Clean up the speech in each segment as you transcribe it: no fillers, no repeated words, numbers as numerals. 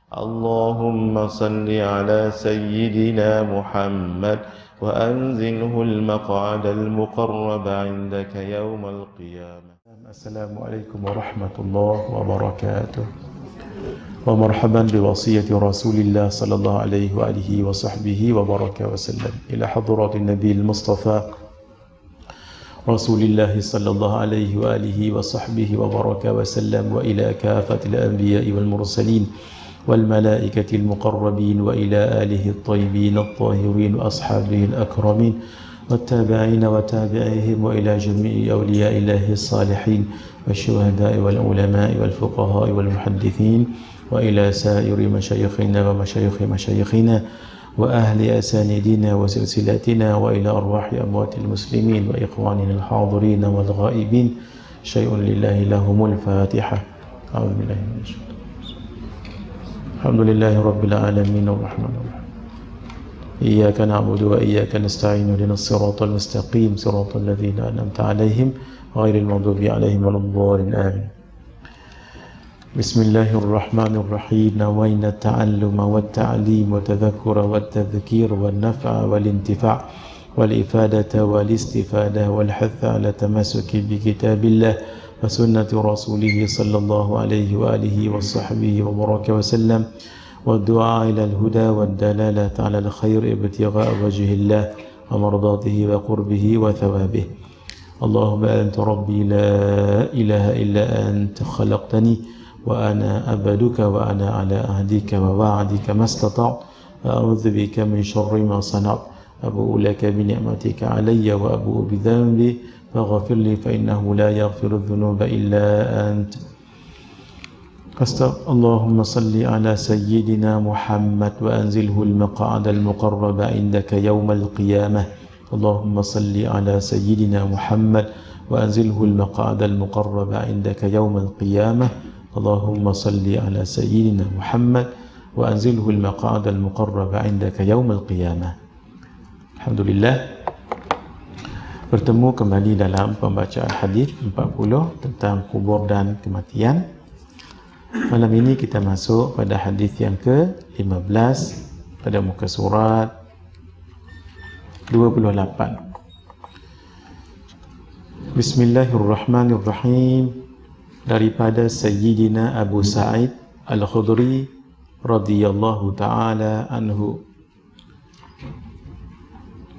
اللهم صل على سيدنا محمد وأنزله المقعد المقرب عندك يوم القيامة. السلام عليكم ورحمة الله وبركاته. ومرحبا بوصية رسول الله صلى الله عليه وآله وصحبه وبارك وسلم إلى حضرة النبي المصطفى رسول الله صلى الله عليه وآله وصحبه وبارك وسلم وإلى كافة الأنبياء والمرسلين والملائكة المقربين وإلى آله الطيبين الطاهرين وأصحابه الأكرمين والتابعين وتابعيهم وإلى جميع أولياء الله الصالحين والشهداء والعلماء والفقهاء والمحدثين وإلى سائر مشايخنا ومشايخ مشايخنا وأهل أساندنا وسلسلاتنا وإلى أرواح أموات المسلمين وإخواننا الحاضرين والغائبين. شيء لله لهم الفاتحة. أعوذ بالله من الشيطان. الحمد لله رب العالمين الرحمن الرحيم. إياك نعبد وإياك نستعين اهدنا الصراط المستقيم صراط الذين أنعمت عليهم غير المغضوب عليهم ولا الضالين آمين. بسم الله الرحمن الرحيم. نوينا التعلم والتعليم والتذكر والتذكير والنفع والانتفاع والإفادة والاستفادة والحث على التمسك بكتاب الله وسنة رسوله صلى الله عليه وآله وصحبه وبارك وسلم والدعاء إلى الهدى والدلالة على الخير ابتغاء وجه الله ومرضاته وقربه وثوابه. اللهم أنت ربي لا إله إلا أنت خلقتني وأنا عبدك وأنا على عهدك ووعدك ما استطعت أعوذ بك من شر ما صنعت أبوء لك بنعمتك علي وأبوء بذنبي فاغفر لي فإنه لا يغفر الذنوب إلا أنت. اللهم صل على سيدنا محمد وأنزله المقعد المقرب عندك يوم القيامة. اللهم صل على سيدنا محمد وأنزله المقعد المقرب عندك يوم القيامة. اللهم صل على سيدنا محمد وأنزله المقعد المقرب عندك يوم القيامة. Alhamdulillah, bertemu kembali dalam pembacaan hadis 40 tentang kubur dan kematian. Malam ini kita masuk pada hadis yang ke-15 pada muka surat 28. Bismillahirrahmanirrahim. Daripada Sayyidina Abu Sa'id Al-Khudri radhiyallahu ta'ala anhu.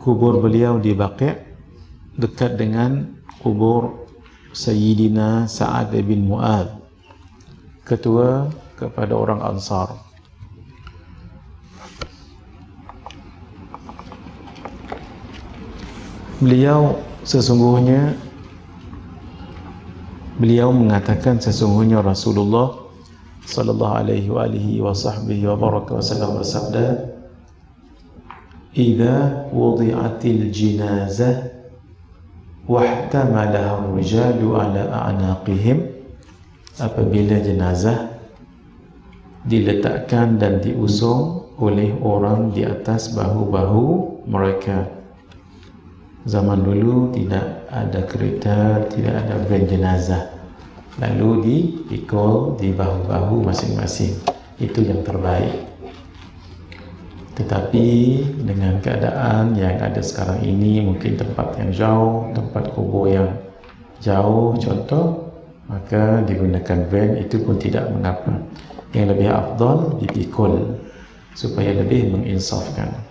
Kubur beliau di Baqi' dekat dengan kubur Sayyidina Sa'ad bin Mu'adz, ketua kepada orang Ansar. Beliau mengatakan sesungguhnya Rasulullah sallallahu alaihi wa baraka wasallam bersabda, "Idza wudi'atil jinazah wahtamalaha ar-rijalu ala a'naqihim." Apabila jenazah diletakkan dan diusung oleh orang di atas bahu-bahu mereka. Zaman dulu tidak ada kereta, tidak ada van jenazah, lalu dipikul di bahu-bahu masing-masing. Itu yang terbaik. Tetapi dengan keadaan yang ada sekarang ini, mungkin tempat yang jauh, tempat kubur yang jauh contoh, maka digunakan van, itu pun tidak mengapa. Yang lebih afdal dipikul supaya lebih menginsafkan.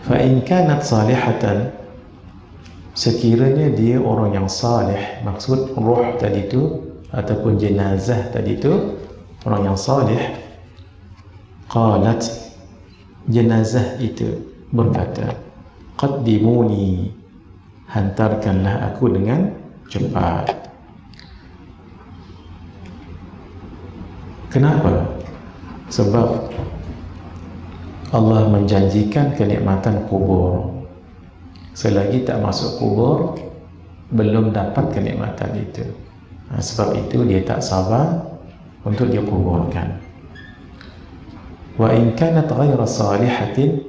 Fa in kanat salihatan, sekiranya dia orang yang salih, maksud roh tadi itu ataupun jenazah tadi itu orang yang salih, qalat, jenazah itu berkata, qaddimuni, hantarkanlah aku dengan cepat. Kenapa? Sebab Allah menjanjikan kenikmatan kubur. Selagi tak masuk kubur, belum dapat kenikmatan itu. Sebab itu dia tak sabar untuk dikuburkan. Wa in kanat ghaira salihatin,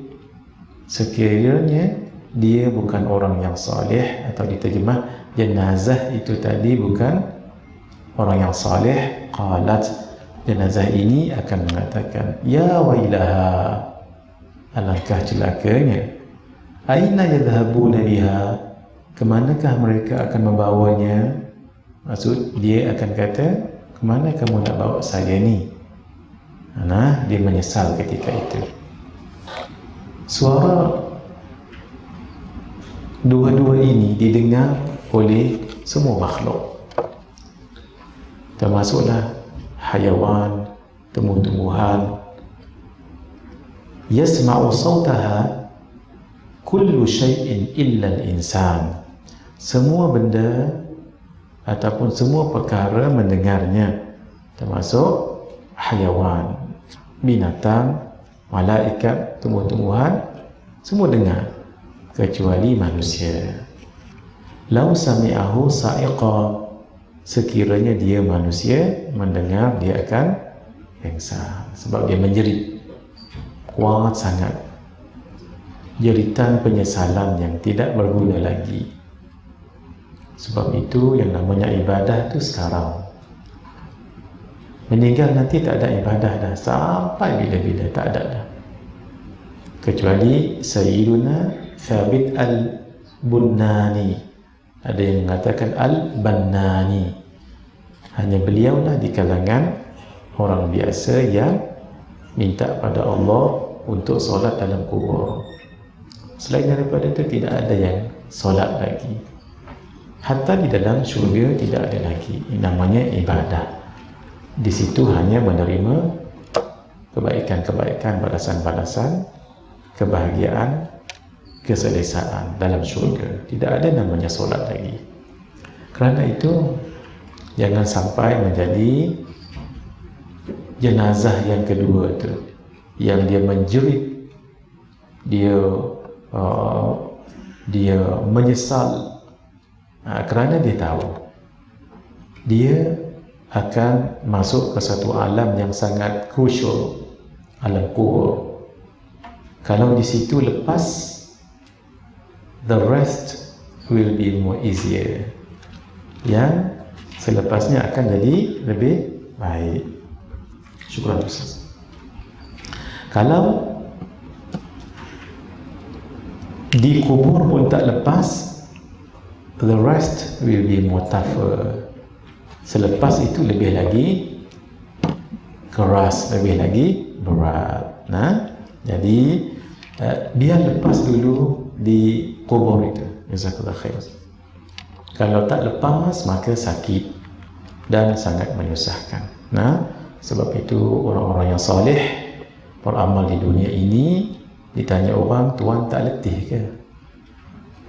sekiranya dia bukan orang yang salih, atau diterjemah jenazah itu tadi bukan orang yang salih, qalat, jenazah ini akan mengatakan, ya wailaha, alangkah celakanya, aina yadhhabuna biha, kemanakah mereka akan membawanya. Maksud dia akan kata, kemana kamu nak bawa saya ni? Nah, dia menyesal ketika itu. Suara dua-dua ini didengar oleh semua makhluk, termasuklah hayawan, tumbuh-tumbuhan. Yasma'u sawtaha kullu syai'in illa al-insan, semua benda ataupun semua perkara mendengarnya, termasuk hayawan, binatang, malaikat, tumbuh-tumbuhan, semua dengar kecuali manusia. Lau sami'ahu sa'iqa, sekiranya dia manusia mendengar, dia akan pengsan, sebab dia menjerit kuat sangat, jeritan penyesalan yang tidak berguna lagi. Sebab itu yang namanya ibadah itu sekarang. Meninggal nanti tak ada ibadah dah, sampai bila-bila tak ada dah. Kecuali Sayyiduna Thabit Al-Bunnani, ada yang mengatakan Al-Bannani, hanya beliaulah di kalangan orang biasa yang minta pada Allah untuk solat dalam kubur. Selain daripada itu tidak ada yang solat lagi. Hatta di dalam syurga tidak ada lagi namanya ibadah. Di situ hanya menerima kebaikan-kebaikan, balasan-balasan, kebahagiaan, keselesaan dalam syurga. Tidak ada namanya solat lagi. Kerana itu jangan sampai menjadi jenazah yang kedua itu, yang dia menjerit, dia menyesal, kerana dia tahu dia akan masuk ke satu alam yang sangat krusial, alam kubur. Kalau di situ lepas, the rest will be more easier, yang selepasnya akan jadi lebih baik. Syukran Ustaz. Kalau di kubur pun tak lepas, the rest will be more tougher. Selepas itu lebih lagi keras, lebih lagi berat. Nah, jadi dia lepas dulu di kubur itu. Jazakallah khair. Kalau tak lepas, maka sakit dan sangat menyusahkan. Nah, sebab itu orang-orang yang soleh, beramal di dunia ini, ditanya orang, tuan tak letih ke?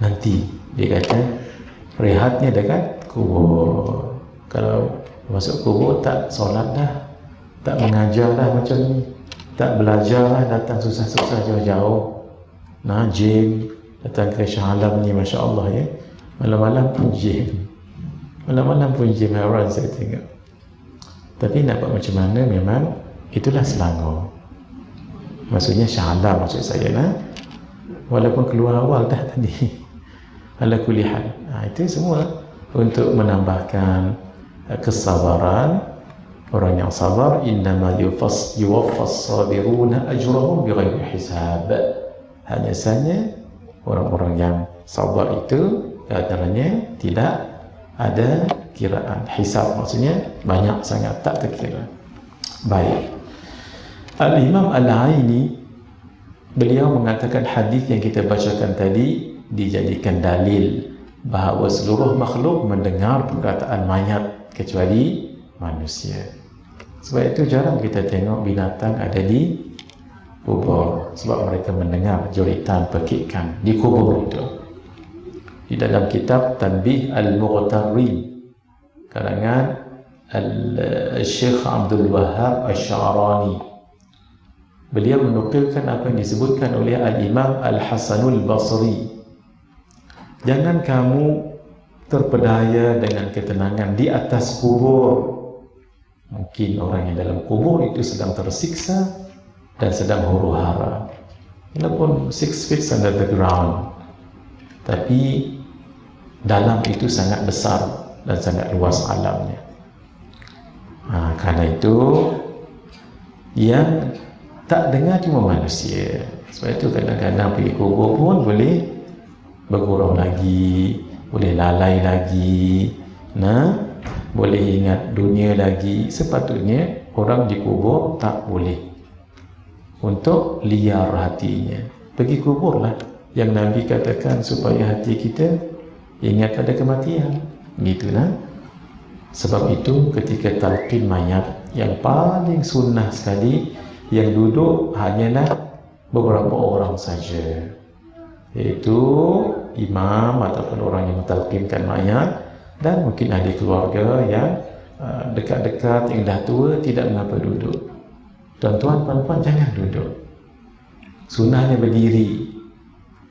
Nanti dia kata rehatnya dekat kubur. Kalau masuk kubur tak solat dah, tak mengajar dah macam ni, tak belajar lah, datang susah-susah jauh-jauh, nah jim, datang ke Shah Alam ni, Masya Allah ya, malam-malam pun jim, malam-malam pun jim, heran saya tengok. Tapi nak buat macam mana, memang itulah Selangor. Maksudnya Shah Alam maksud saya lah, walaupun keluar awal dah tadi. Ala kulli hal, itu semua untuk menambahkan kesabaran orang yang sabar. Innama yuwaffas sabiruna ajrahum bighairi hisab. Hanya saja orang-orang yang sabar itu katanya tidak ada kiraan hisab, maksudnya banyak sangat tak terkira. Baik, Al-Imam Al-Aini beliau mengatakan hadis yang kita bacakan tadi dijadikan dalil bahawa seluruh makhluk mendengar perkataan mayat kecuali manusia. Sebab itu jarang kita tengok binatang ada di kubur, sebab mereka mendengar jeritan pekikan di kubur itu. Di dalam kitab Tanbih Al-Mughtarri karangan Al-Syekh Abdul Wahhab Asy-Sya'rani, beliau menukilkan apa yang disebutkan oleh Al-Imam Al-Hasanul Basri. Jangan kamu terpedaya dengan ketenangan di atas kubur. Mungkin orang yang dalam kubur itu sedang tersiksa dan sedang huru-hara, walaupun 6 feet under the ground, tapi dalam itu sangat besar dan sangat luas alamnya. Karena itu yang tak dengar cuma manusia. Sebab itu kadang-kadang pergi kubur pun boleh bergurau lagi, boleh lalai lagi, boleh ingat dunia lagi. Sepatutnya orang di kubur tak boleh untuk liar hatinya. Pergi kuburlah, yang Nabi katakan supaya hati kita ingat ada kematian. Gitulah. Sebab itu ketika talqin mayat, yang paling sunnah sekali, yang duduk hanyalah beberapa orang saja, iaitu imam ataupun orang yang mentalqinkan mayat, dan mungkin ahli keluarga yang dekat-dekat, yang dah tua, tidak mengapa duduk. Tuan-tuan, puan-puan, jangan duduk. Sunnahnya berdiri.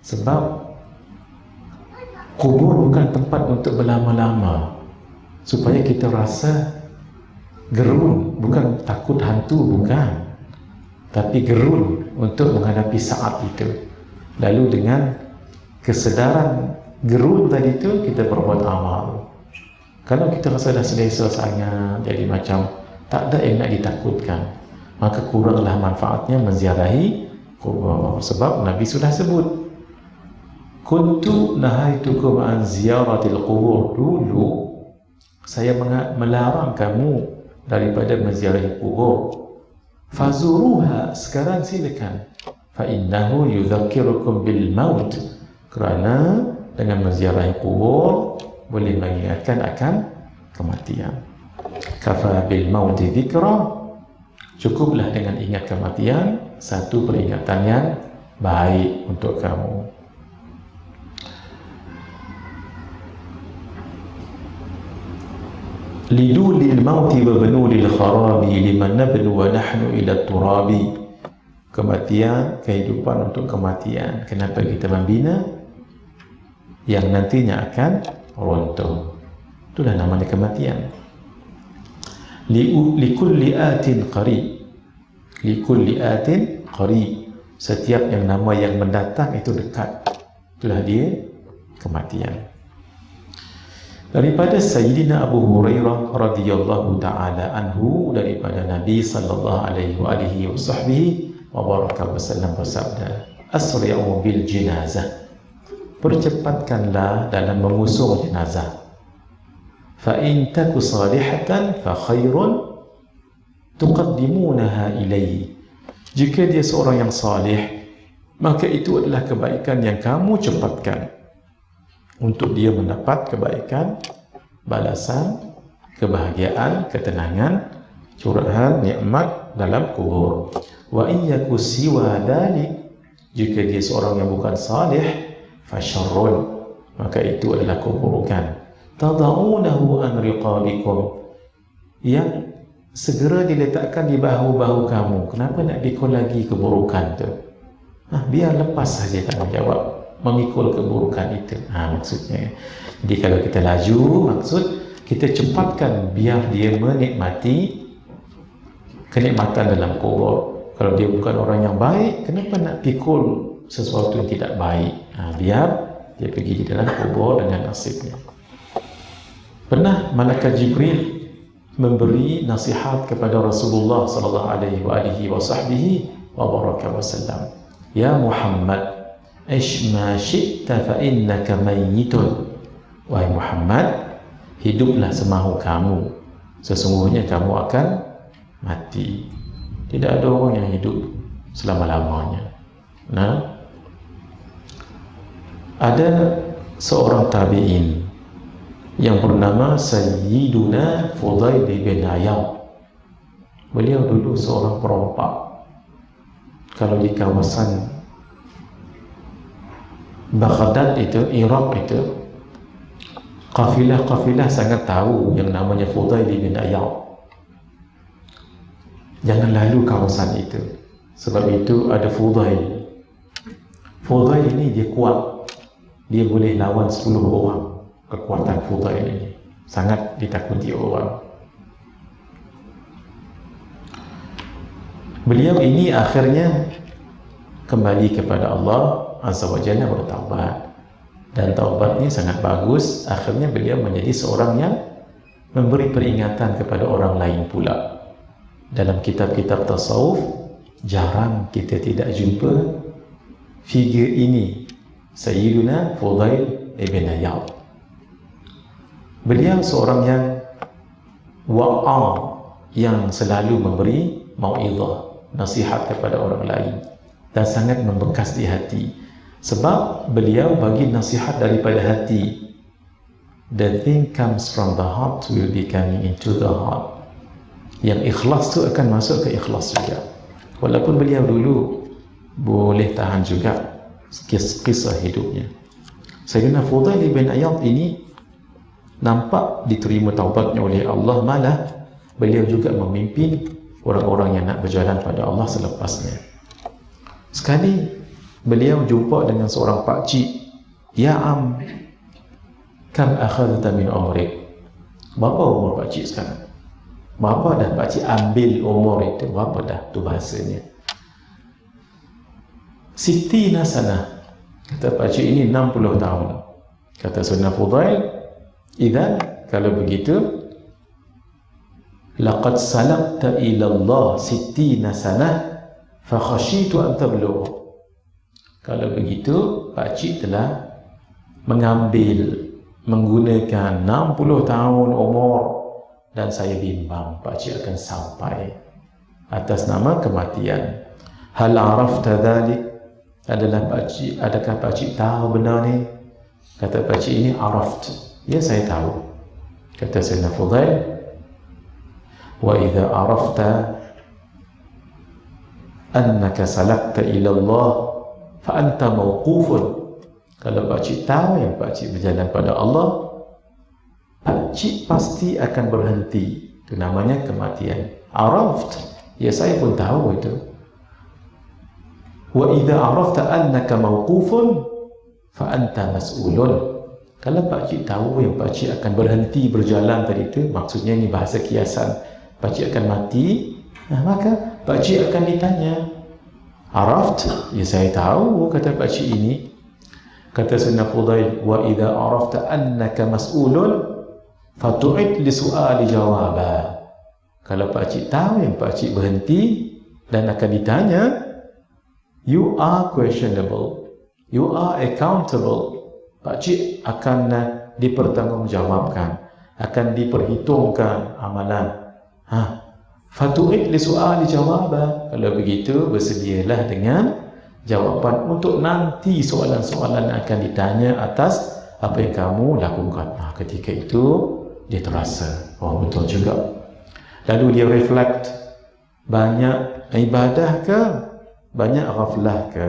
Sebab kubur bukan tempat untuk berlama-lama, supaya kita rasa gerun, bukan takut hantu, bukan, tapi gerun untuk menghadapi saat itu. Lalu dengan kesedaran gerun tadi itu, kita berbuat amal. Kalau kita rasa dah selesa sangat, jadi macam tak ada yang nak ditakutkan, maka kuranglah manfaatnya menziarahi kubur. Sebab Nabi sudah sebut, kuntu nahaitukum an ziyaratil qubur, dulu saya melarang kamu daripada menziarahi kubur. Fazuruha, sekarang silakan. Fa innahu yudzakirukum bil maut, kerana dengan menziarahi kubur boleh mengingatkan akan kematian. Kafa bil mauti dzikra, cukuplah dengan ingat kematian satu peringatan yang baik untuk kamu. Lidulil mauti wa banulil kharabi liman nabnu wa nahnu ila turabi. Kematian, kehidupan untuk kematian. Kenapa kita membina yang nantinya akan runtuh? Itulah namanya kematian. Likulli atin qarib, likulli atin qarib, setiap yang nama yang mendatang itu dekat. Itulah dia kematian. Daripada Sayyidina Abu Hurairah radhiyallahu ta'ala anhu, daripada Nabi sallallahu alaihi wasallam bersabda, asri'u bil jenazah, percepatkanlah dalam mengusung jenazah. Fa in taku salihatan fa khairun tuqaddimunaha ilaihi, jika dia seorang yang salih, maka itu adalah kebaikan yang kamu cepatkan untuk dia mendapat kebaikan, balasan, kebahagiaan, ketenangan, curahan nikmat dalam kubur. Wa in yaku siwa dalik, jika dia seorang yang bukan salih, fasyarrun, maka itu adalah keburukan. Tada'unahu an riqabikum, yang segera diletakkan di bahu-bahu kamu. Kenapa nak pikul lagi keburukan tu? Biar lepas saja tanggungjawab memikul keburukan itu. Maksudnya, jadi kalau kita laju, maksud kita cepatkan biar dia menikmati kenikmatan dalam kubur. Kalau dia bukan orang yang baik, kenapa nak pikul sesuatu yang tidak baik? Biar dia pergi di dalam kubur dengan nasibnya. Pernah malaikat Jibril memberi nasihat kepada Rasulullah sallallahu alaihi wasallam, ya Muhammad, ish ma syi'ta fa innaka mayyitun. Wahai Muhammad, hiduplah semahu kamu, sesungguhnya kamu akan mati. Tidak ada orang yang hidup selama-lamanya. Ada seorang tabi'in yang bernama Sayyiduna Fudail bin Iyad. Beliau dulu seorang perompak. Kalau di kawasan Baghdad itu, Iraq itu, kafilah-kafilah sangat tahu yang namanya Fudail bin Iyad. Jangan lalu kawasan itu. Sebab itu ada Fudail. Fudail ini dia kuat. Dia boleh lawan 10 orang. Kekuatan Fudail ini sangat ditakuti orang. Beliau ini akhirnya kembali kepada Allah Azza wa Jalla, bertaubat, dan taubatnya sangat bagus. Akhirnya beliau menjadi seorang yang memberi peringatan kepada orang lain pula. dalam kitab-kitab tasawuf jarang kita tidak jumpa figure ini, Sayyiduna Fudail ibn Iyad. Beliau seorang yang wa'am, yang selalu memberi mau'izah, nasihat kepada orang lain, dan sangat membekas di hati. Sebab beliau bagi nasihat daripada hati. The thing comes from the heart will be coming into the heart. Yang ikhlas tu akan masuk ke ikhlas juga. Walaupun beliau dulu boleh tahan juga kisah hidupnya. Sayyidina Fudail bin Iyad ini nampak diterima taubatnya oleh Allah, malah beliau juga memimpin orang-orang yang nak berjalan pada Allah selepasnya. Sekali beliau jumpa dengan seorang pakcik. Ya am, kam akhadta min umrik? Berapa umur pakcik sekarang? Berapa dah pakcik ambil umur itu? Berapa dah tu bahasanya? Sittina sana. Kata pakcik ini 60 tahun. Kata Sayyidina Fudail, idzan kalau begitu, laqad salakta ila Allah 60 sanah fa khashitu an tablugh. Kalau begitu, pakcik telah menggunakan 60 tahun umur, dan saya bimbang pakcik akan sampai atas nama kematian. Hal arafta dhalik? Adakah pakcik tahu benar ni? Kata pakcik ini, araft. Ya, saya tahu. Kata Sayyidina Fudail, wa idza arafta annaka salakta ila Allah fa anta mawqufun. Kalau pakcik tahu yang pakcik berjalan pada Allah, pakcik pasti akan berhenti. Itu namanya kematian. Araft, ya saya pun tahu itu. Wa idza arafta annaka mawqufun fa anta mas'ulun. Kalau pakcik tahu yang pakcik akan berhenti berjalan tadi itu, maksudnya ini bahasa kiasan, pakcik akan mati, maka pakcik akan ditanya. Araft, ya saya tahu, kata pakcik ini. Kata Sayyidina Fudail, wa idza arafta annaka mas'ulun fatu'id li su'ali jawaba. Kalau pakcik tahu yang pakcik berhenti dan akan ditanya, you are questionable, you are accountable. Pakcik akan dipertanggungjawabkan, akan diperhitungkan amalan. Fatu'id li su'ali jawaba. Kalau begitu, bersedialah dengan jawapan untuk nanti soalan-soalan yang akan ditanya atas apa yang kamu lakukan. Ketika itu dia terasa, oh betul juga. Lalu dia reflect, banyak ibadah ke, banyak ghaflah ke,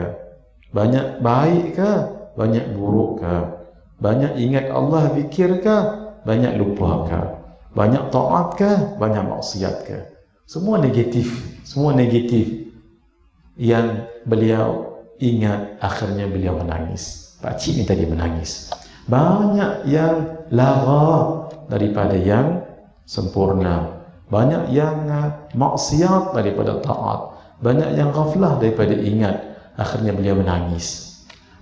banyak baik ke, banyak buruk ke, banyak ingat Allah, zikir ke, banyak lupa ke, banyak taat ke, banyak maksiat ke. Semua negatif, semua negatif yang beliau ingat. Akhirnya beliau menangis. Pakcik ni tadi menangis. Banyak yang lara daripada yang sempurna, banyak yang maksiat daripada taat, banyak yang ghaflah daripada ingat. Akhirnya beliau menangis.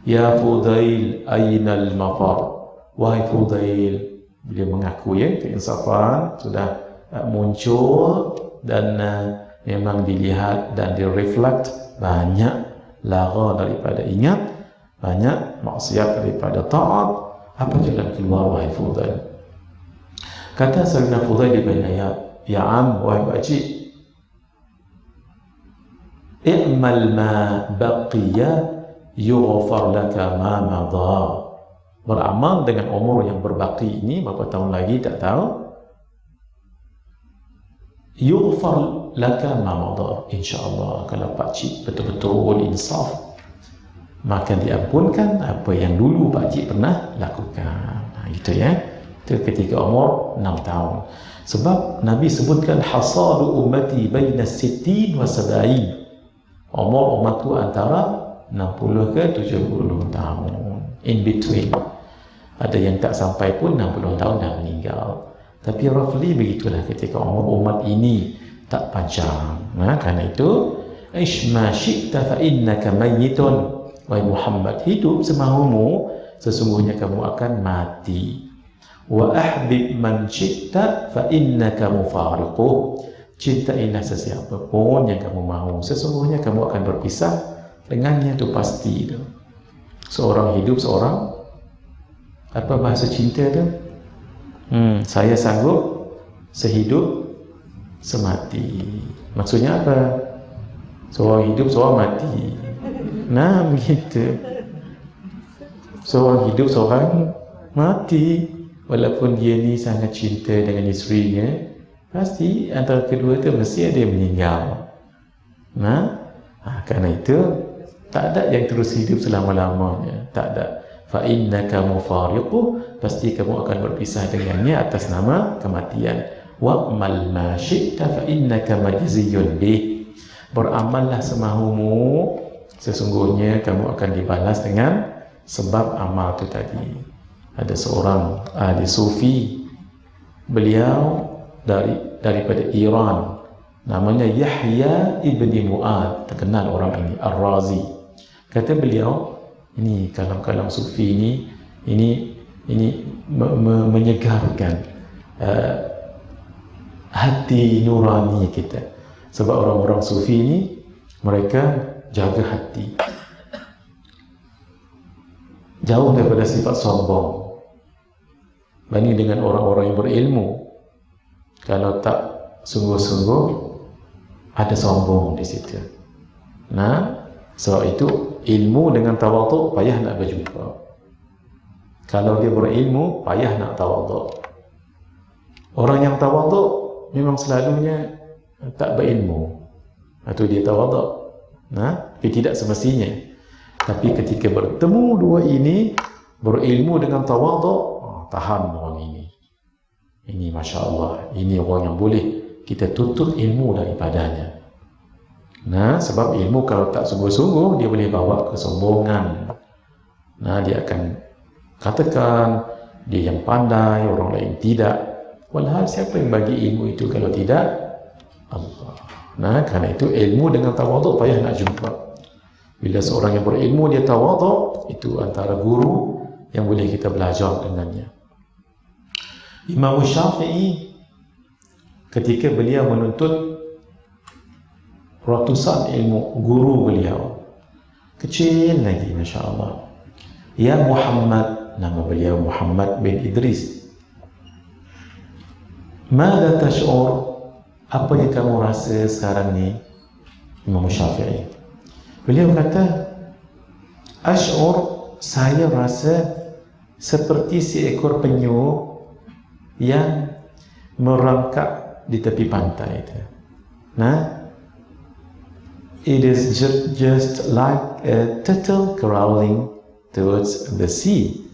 Ya Fudail, aynal mafar? Wahai Fudail, beliau mengaku ya, keinsafan sudah muncul dan memang dilihat dan direflect, banyak lara daripada ingat, banyak maksiat daripada taat. Apa jalan keluar, wahai Fudail? Kata Sayyidina Fudail bin Iyad, ya am, wahai pakcik, i'mal ma baqiya yughfar laka ma madha. Beramal dengan umur yang berbaki ini, berapa tahun lagi tak tahu. Yughfar laka ma madha, insya-Allah. Kalau pakcik betul-betul insaf, maka diampunkan apa yang dulu pakcik pernah lakukan. Gitu ya. Itu ketika umur 6 tahun. Sebab Nabi sebutkan hasaru ummati baina 60 wa 70. Umur umatku antara 60 ke 70 tahun. In between. Ada yang tak sampai pun 60 tahun dah meninggal. Tapi roughly begitulah ketika umur umat ini tak panjang. Kerana itu, ish ma syi'ta fa innaka mayyitun. Wahai Muhammad, hidup semahumu, sesungguhnya kamu akan mati. Wa ahbib man syi'ta fa innaka mufariquh. Cintailah sesiapa pun yang kamu mahu. Sesungguhnya kamu akan berpisah dengannya, itu pasti itu. Seorang hidup, seorang apa bahasa cinta tu? Saya sanggup sehidup semati. Maksudnya apa? Seorang hidup, seorang mati. Nah, begitu. Seorang hidup, seorang mati. Walaupun dia ni sangat cinta dengan isterinya, pasti antara kedua tu mesti ada yang meninggal. Kerana itu tak ada yang terus hidup selama-lamanya. Tak ada. Fa innaka mufariquh, pasti kamu akan berpisah dengannya atas nama kematian. Wa'mal ma syi'ta fa innaka majziyun bih. Beramallah semahumu, sesungguhnya kamu akan dibalas dengan sebab amal itu tadi. Ada seorang ahli sufi, beliau daripada Iran, namanya Yahya ibni Mu'ad, terkenal orang ini, Ar-Razi. Kata beliau, ini kalam-kalam sufi ini menyegarkan hati nurani kita. Sebab orang-orang sufi ini mereka jaga hati, jauh daripada sifat sombong. Banding dengan orang-orang yang berilmu, kalau tak sungguh-sungguh ada sombong di situ. Sebab itu ilmu dengan tawaduk payah nak berjumpa. Kalau dia berilmu, payah nak tawaduk. Orang yang tawaduk memang selalunya tak berilmu, atau dia tawaduk. Tapi tidak semestinya. Tapi ketika bertemu dua ini, berilmu dengan tawaduk, tahan orang ini. Ini Masya Allah, ini orang yang boleh kita tuntut ilmu daripadanya. Sebab ilmu kalau tak sungguh-sungguh, dia boleh bawa kesombongan. Dia akan katakan dia yang pandai, orang lain tidak. Walhal siapa yang bagi ilmu itu kalau tidak Allah. Kerana itu ilmu dengan tawaduk payah nak jumpa. Bila seorang yang berilmu dia tawaduk, itu antara guru yang boleh kita belajar dengannya. Imam Syafi'i ketika beliau menuntut ratusan ilmu, guru beliau kecil lagi, Masya Allah, ya Muhammad, nama beliau Muhammad bin Idris, mada tash'ur, apa yang kamu rasa sekarang ni? Imam Syafi'i, beliau kata, ash'ur, saya rasa seperti seekor penyu yang merangkak di tepi pantai itu. It is just like a turtle crawling towards the sea.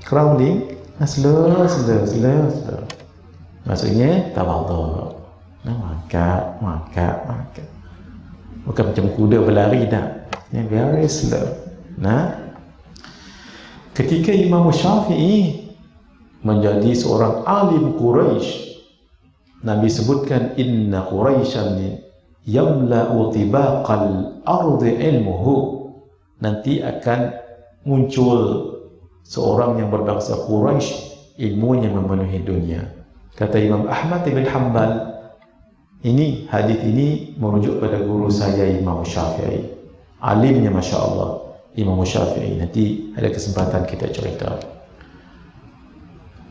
Crawling, slow. Maksudnya tawaduk. Mangkat. Bukan macam kuda berlari dah. Very slow. Ketika Imam Syafi'i menjadi seorang alim Quraisy, Nabi sebutkan inna Quraisyan yamla'u tibaqal ardi ilmuhu, nanti akan muncul seorang yang berbangsa Quraisy, ilmunya memenuhi dunia. Kata Imam Ahmad bin Hanbal, ini hadis ini merujuk pada guru saya Imam Syafi'i, alimnya Masya Allah Imam Syafi'i. Nanti ada kesempatan kita cerita.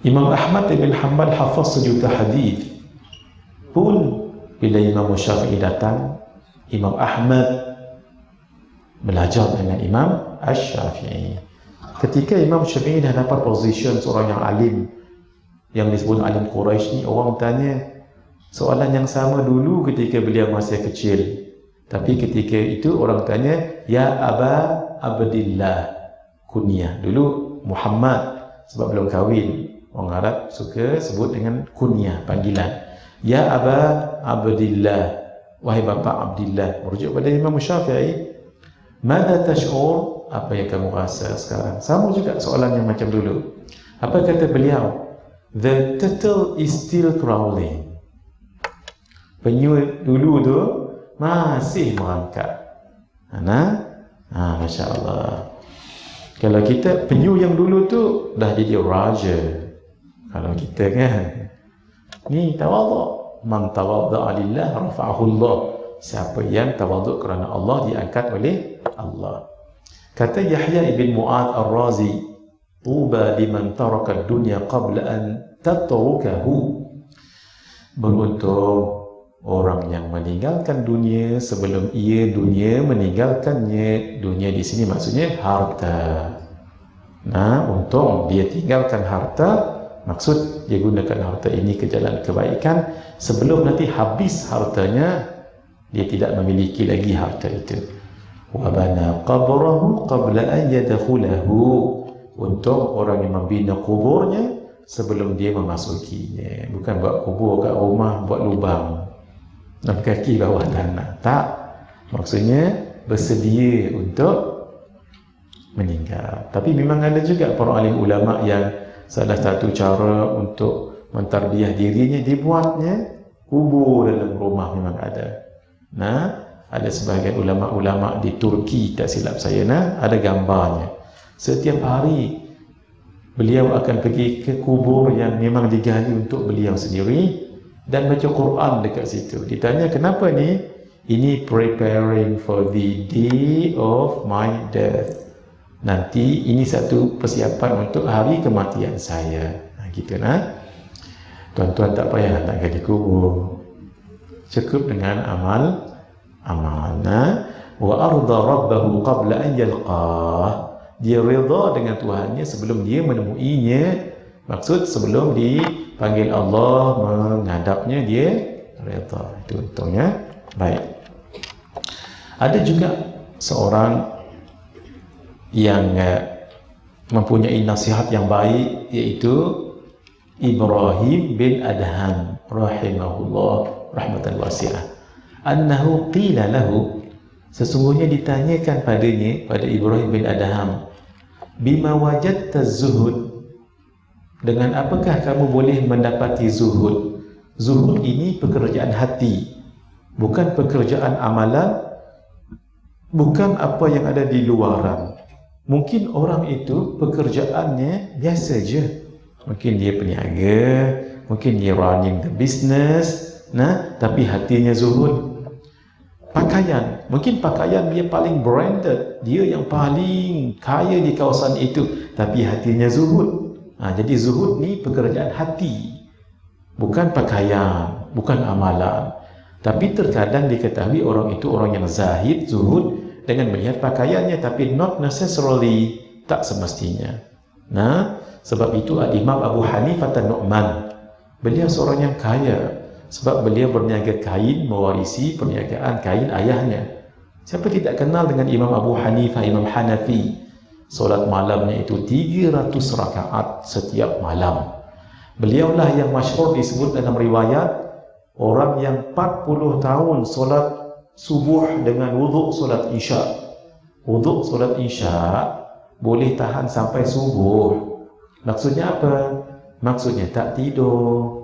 Imam Ahmad bin Hanbal hafaz sejuta hadis. Pun bila Imam Syafi'i datang, Imam Ahmad belajar dengan Imam Syafi'i. Ketika Imam Syafi'i dah dapat position seorang yang alim, yang disebut alim Quraisy ni, orang tanya soalan yang sama dulu ketika beliau masih kecil. Tapi ketika itu orang tanya, ya Aba Abdillah, kunyah. Dulu Muhammad, sebab belum kahwin. Orang Arab suka sebut dengan kunyah, panggilan. Ya Aba Abdillah, wahai bapa Abdillah. Merujuk pada Imam Syafi'i. Mada tash'ur, apa yang kamu rasa sekarang? Sama juga soalan yang macam dulu. Apa kata beliau? The turtle is still crawling. Penyu dulu tu masih merangkak. Masya Allah. Kalau kita, penyu yang dulu tu dah jadi raja. Kalau kita kan, ni tawaduk, Man tawadda'a lillah rafa'ahu Allah. Siapa yang tawaduk kerana Allah, diangkat oleh Allah. Kata Yahya ibn Mu'ad Ar-Razi, tuba liman taraka dunya qabla an tatrukahu. Beruntung orang yang meninggalkan dunia sebelum dunia meninggalkannya. Dunia di sini maksudnya harta. Nah, untung dia tinggalkan harta, maksud dia gunakan harta ini ke jalan kebaikan sebelum nanti habis hartanya, dia tidak memiliki lagi harta itu. Wa bana qabrahu qabla an yadkhulahu. Untung orang yang membina kuburnya sebelum dia memasukinya. Bukan buat kubur kat rumah, buat lubang 6 kaki bawah tanah. Tak. Maksudnya bersedia untuk meninggal. Tapi memang ada juga para alim ulama yang salah satu cara untuk mentarbiah dirinya, dibuatnya kubur dalam rumah. Memang ada. Nah, ada sebagian ulama-ulama di Turki, tak silap saya, ada gambarnya. Setiap hari beliau akan pergi ke kubur yang memang digali untuk beliau sendiri dan baca Quran dekat situ. Ditanya, kenapa ni? Ini preparing for the day of my death. Nanti ini satu persiapan untuk hari kematian saya. Gitu Tuan-tuan tak payah nak gali kubur. Cukup dengan amal. Wa arda rabbahu qabla an yalqah. Dia reda dengan Tuhannya sebelum dia menemuinya. Maksud sebelum dipanggil Allah menghadapnya, dia reda. Itu untungnya. Baik. Ada juga seorang yang mempunyai nasihat yang baik, iaitu Ibrahim bin Adham rahimahullah rahmatan wasi'ah. Annahu qila lahu, sesungguhnya ditanyakan padanya, pada Ibrahim bin Adham, bima wajadta zuhud, dengan apakah kamu boleh mendapati zuhud? Zuhud ini pekerjaan hati, bukan pekerjaan amalan, bukan apa yang ada di luaran. Mungkin orang itu pekerjaannya biasa je. Mungkin dia peniaga, mungkin dia running the business, tapi hatinya zuhud. Pakaian, mungkin pakaian dia paling branded, dia yang paling kaya di kawasan itu, tapi hatinya zuhud. Jadi zuhud ni pekerjaan hati, bukan pakaian, bukan amalan. Tapi terkadang diketahui orang itu orang yang zahid, zuhud dengan melihat pakaiannya, tapi not necessarily, tak semestinya. Sebab itu Imam Abu Hanifah An-Nu'man, beliau seorang yang kaya sebab beliau berniaga kain, mewarisi perniagaan kain ayahnya. Siapa tidak kenal dengan Imam Abu Hanifah, Imam Hanafi? Solat malamnya itu 300 rakaat setiap malam. Beliaulah yang masyhur disebut dalam riwayat orang yang 40 tahun solat subuh dengan wuduk solat isya. Wuduk solat isya boleh tahan sampai subuh. Maksudnya apa? Maksudnya tak tidur.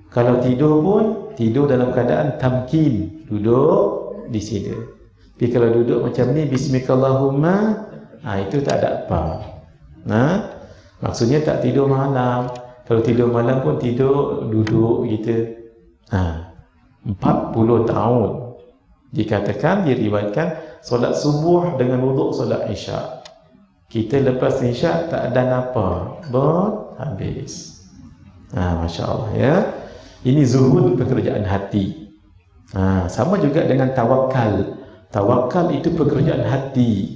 Kalau tidur pun tidur dalam keadaan tamkin, duduk di sini. Tapi kalau duduk macam ni, bismikallahumma, itu tak ada apa. Maksudnya tak tidur malam. Kalau tidur malam pun tidur duduk gitu. 40 tahun. Dikatakan, diriwayatkan solat subuh dengan wuduk solat isya. Kita lepas isya tak ada napa, habis. Masya Allah ya. Ini zuhud, pekerjaan hati. Sama juga dengan tawakal. Tawakal itu pekerjaan hati.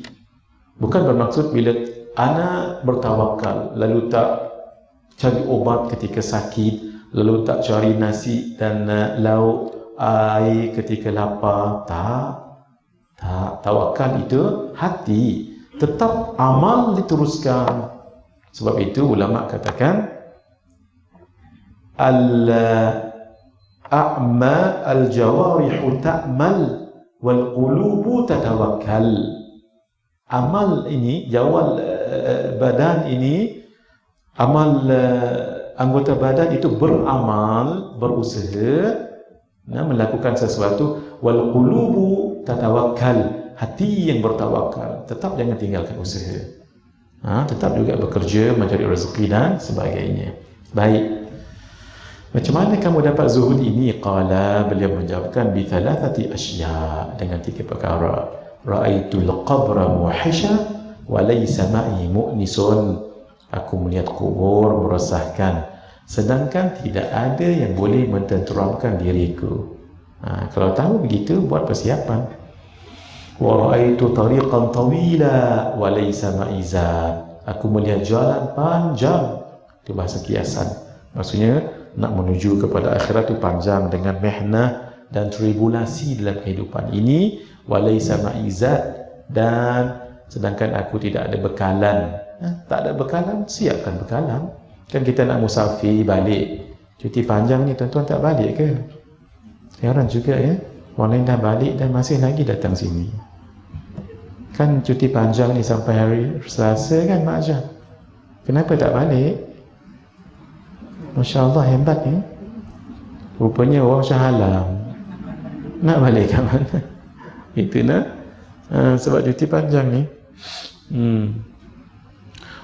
Bukan bermaksud bila anak bertawakal lalu tak cari obat ketika sakit, lalu tak cari nasi dan lauk air ketika lapar. Tak. Tawakal itu hati. Tetap amal diteruskan. Sebab itu ulama katakan al-a'ma al-jawarihu ta'mal wal qulubu tatawakkal. Amal ini, jawal badan ini, amal anggota badan itu beramal, berusaha melakukan sesuatu. Wal qulubu tatawakkal, hati yang bertawakal. Tetap jangan tinggalkan usaha. Tetap juga bekerja, mencari rezeki dan sebagainya. Baik. Macam mana kamu dapat zuhud ini? Qala, beliau menjawabkan, bi thalathati asya, dengan 3 perkara. Ra'aitul qabra muhisha wa laysa ma'i mu'nisun. Aku melihat kubur meresahkan, sedangkan tidak ada yang boleh mententeramkan diriku. Kalau tahu begitu, buat persiapan. Wa ra'aitu tariqan tawila wa laysa ma'i zad. Aku melihat jalan panjang. Itu bahasa kiasan. Maksudnya nak menuju kepada akhirat itu panjang dengan mihnah dan tribulasi dalam kehidupan ini. Walaysa ma'izat, dan sedangkan aku tidak ada bekalan. Tak ada bekalan, siapkan bekalan. Kan kita nak musafir balik cuti panjang ni, tuan-tuan tak balik ke? Heran juga ya, orang lain dah balik dan masih lagi datang sini. Kan cuti panjang ni sampai hari Selasa kan, Mak Ajah? Kenapa tak balik? Masya Allah, hebat ya. Rupanya orang Shah Alam nak balik ke mana? Itu nak sebab cuti panjang ni.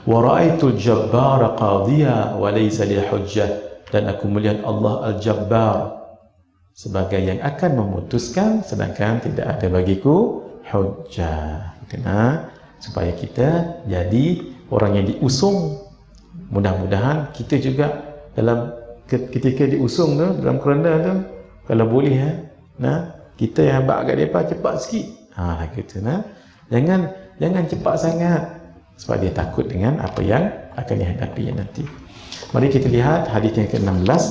Wa ra'aitul jabbara qadhiya wa laysa li hujjah, dan aku melihat Allah Al-Jabbar sebagai yang akan memutuskan, sedangkan tidak ada bagiku hujjah. Kena supaya kita jadi orang yang diusung. Mudah-mudahan kita juga dalam ketika diusung tu, dalam kerana tu, kalau boleh kita yang bak kat depan cepat sikit. Gitu jangan cepat sangat, sebab dia takut dengan apa yang akan dihadapi nanti. Mari kita lihat hadis yang ke-16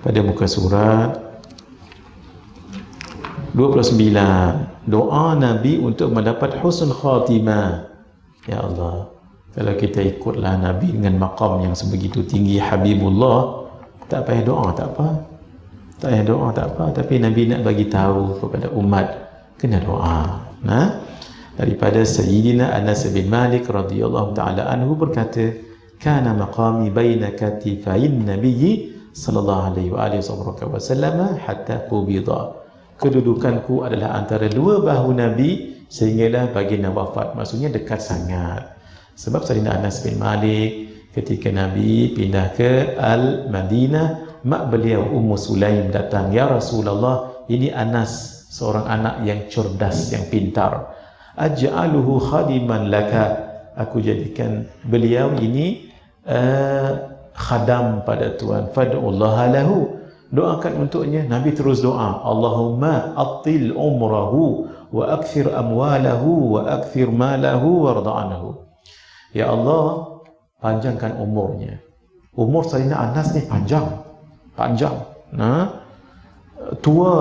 pada muka surat 29. Doa Nabi untuk mendapat husnul khatimah. Ya Allah, kalau kita ikutlah Nabi dengan maqam yang sebegitu tinggi, Habibullah, tak payah doa, tak apa. Tak payah doa, tak apa. Tapi Nabi nak bagi tahu kepada umat, kena doa. Daripada Sayyidina Anas bin Malik radhiyallahu ta'ala anhu berkata, kana maqami baina katifain nabiyyi sallallahu alaihi wa sallam hatta qubida. Kedudukanku adalah antara 2 bahu Nabi sehinggalah baginda wafat. Maksudnya dekat sangat. Sebab Sayyidina Anas bin Malik ketika Nabi pindah ke Al-Madinah, mak beliau Ummu Sulaim datang, ya Rasulullah, ini Anas, seorang anak yang cerdas, yang pintar. Aj'aluhu khadiman laka, aku jadikan beliau ini khadam pada Tuhan. Fad'ullaha lahu, doakan untuknya. Nabi terus doa, Allahumma attil umrahu wa akthir amwalahu wa akthir malahu warda'anahu. Ya Allah, panjangkan umurnya. Umur Sayyidina Anas ni panjang. Tua,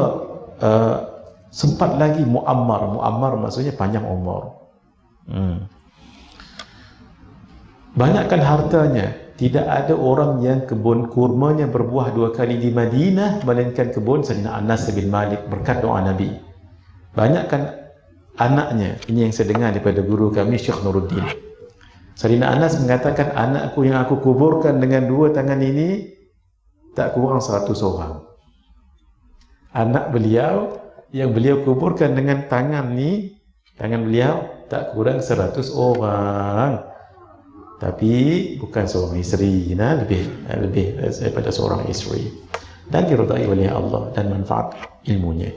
sempat lagi muammar maksudnya panjang umur. Banyakkan hartanya. Tidak ada orang yang kebun kurmanya berbuah 2 kali di Madinah melainkan kebun Sayyidina Anas bin Malik, berkat doa Nabi. Banyakkan anaknya. Ini yang saya dengar daripada guru kami Syekh Nuruddin. Sayyidina Anas mengatakan, anakku yang aku kuburkan dengan 2 tangan ini tak kurang 100 orang. Anak beliau yang beliau kuburkan dengan tangan beliau tak kurang 100 orang. Tapi bukan seorang isteri, lebih daripada seorang isteri. Dan diridai oleh Allah dan manfaat ilmunya.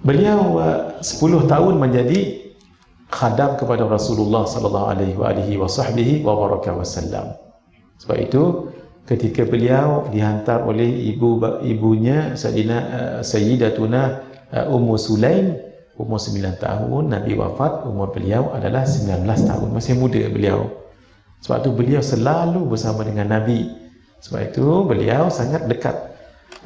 Beliau 10 tahun menjadi khadam kepada Rasulullah sallallahu alaihi wasallam. Sebab itu ketika beliau dihantar oleh ibunya Sayyidatuna Ummu Sulaim, umur 9 tahun, Nabi wafat, umur beliau adalah 19 tahun, masih muda beliau. Sebab itu beliau selalu bersama dengan Nabi. Sebab itu beliau sangat dekat.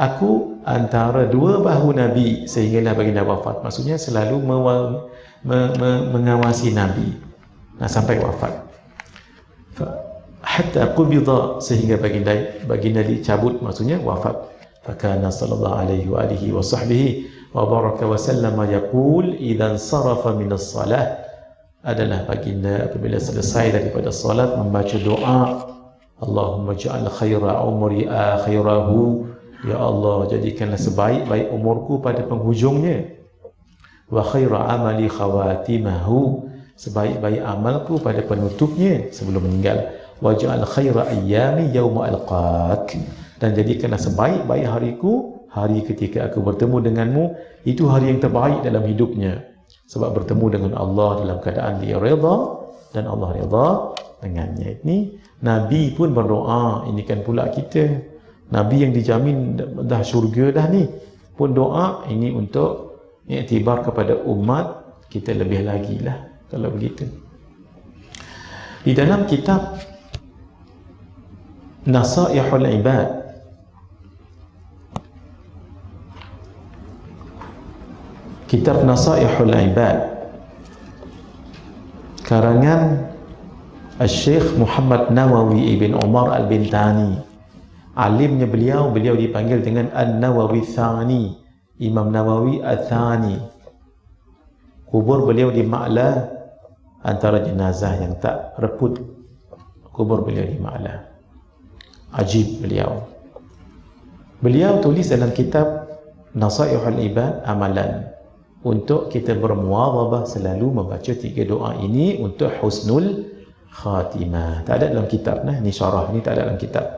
Aku antara 2 bahu Nabi sehinggalah baginda wafat. Maksudnya selalu mengawasi Nabi sampai wafat. Hatta qubida, sehingga baginda dicabut, maksudnya wafat. Fakana sallallahu alaihi wa baraka wa sallama yaqul idza sarafa min as-salah, adalah baginda apabila selesai daripada salat membaca doa, Allahumma ja'al khaira umri akhirahu, ya Allah, jadikanlah sebaik-baik umurku pada penghujungnya, wa khaira amali khawatimahu, sebaik-baik amalku pada penutupnya sebelum meninggal, waj'al khaira ayyami yauma alqak, dan jadikanlah sebaik-baik hariku hari ketika aku bertemu denganmu. Itu hari yang terbaik dalam hidupnya, sebab bertemu dengan Allah dalam keadaan dia redha dan Allah redha dengannya. Ini Nabi pun berdoa. Ini kan pula kita, Nabi yang dijamin dah syurga dah ni pun doa. Ini untuk iktibar kepada umat kita lebih lagi lah kalau begitu. Di dalam kitab Nasaihul Ibad, kitab Nasaihul Ibad karangan Syekh Muhammad Nawawi ibn Umar al-Bintani, alimnya beliau dipanggil dengan An-Nawawi Thani, Imam Nawawi Al-Thani. Kubur beliau di Ma'la, antara jenazah yang tak reput. Kubur beliau di Ma'la. Ajib beliau. Beliau tulis dalam kitab Nasaihul Ibad amalan untuk kita bermuadhabah selalu membaca 3 doa ini untuk husnul khatimah. Tak ada dalam kitab nah, ni syarah ni tak ada dalam kitab.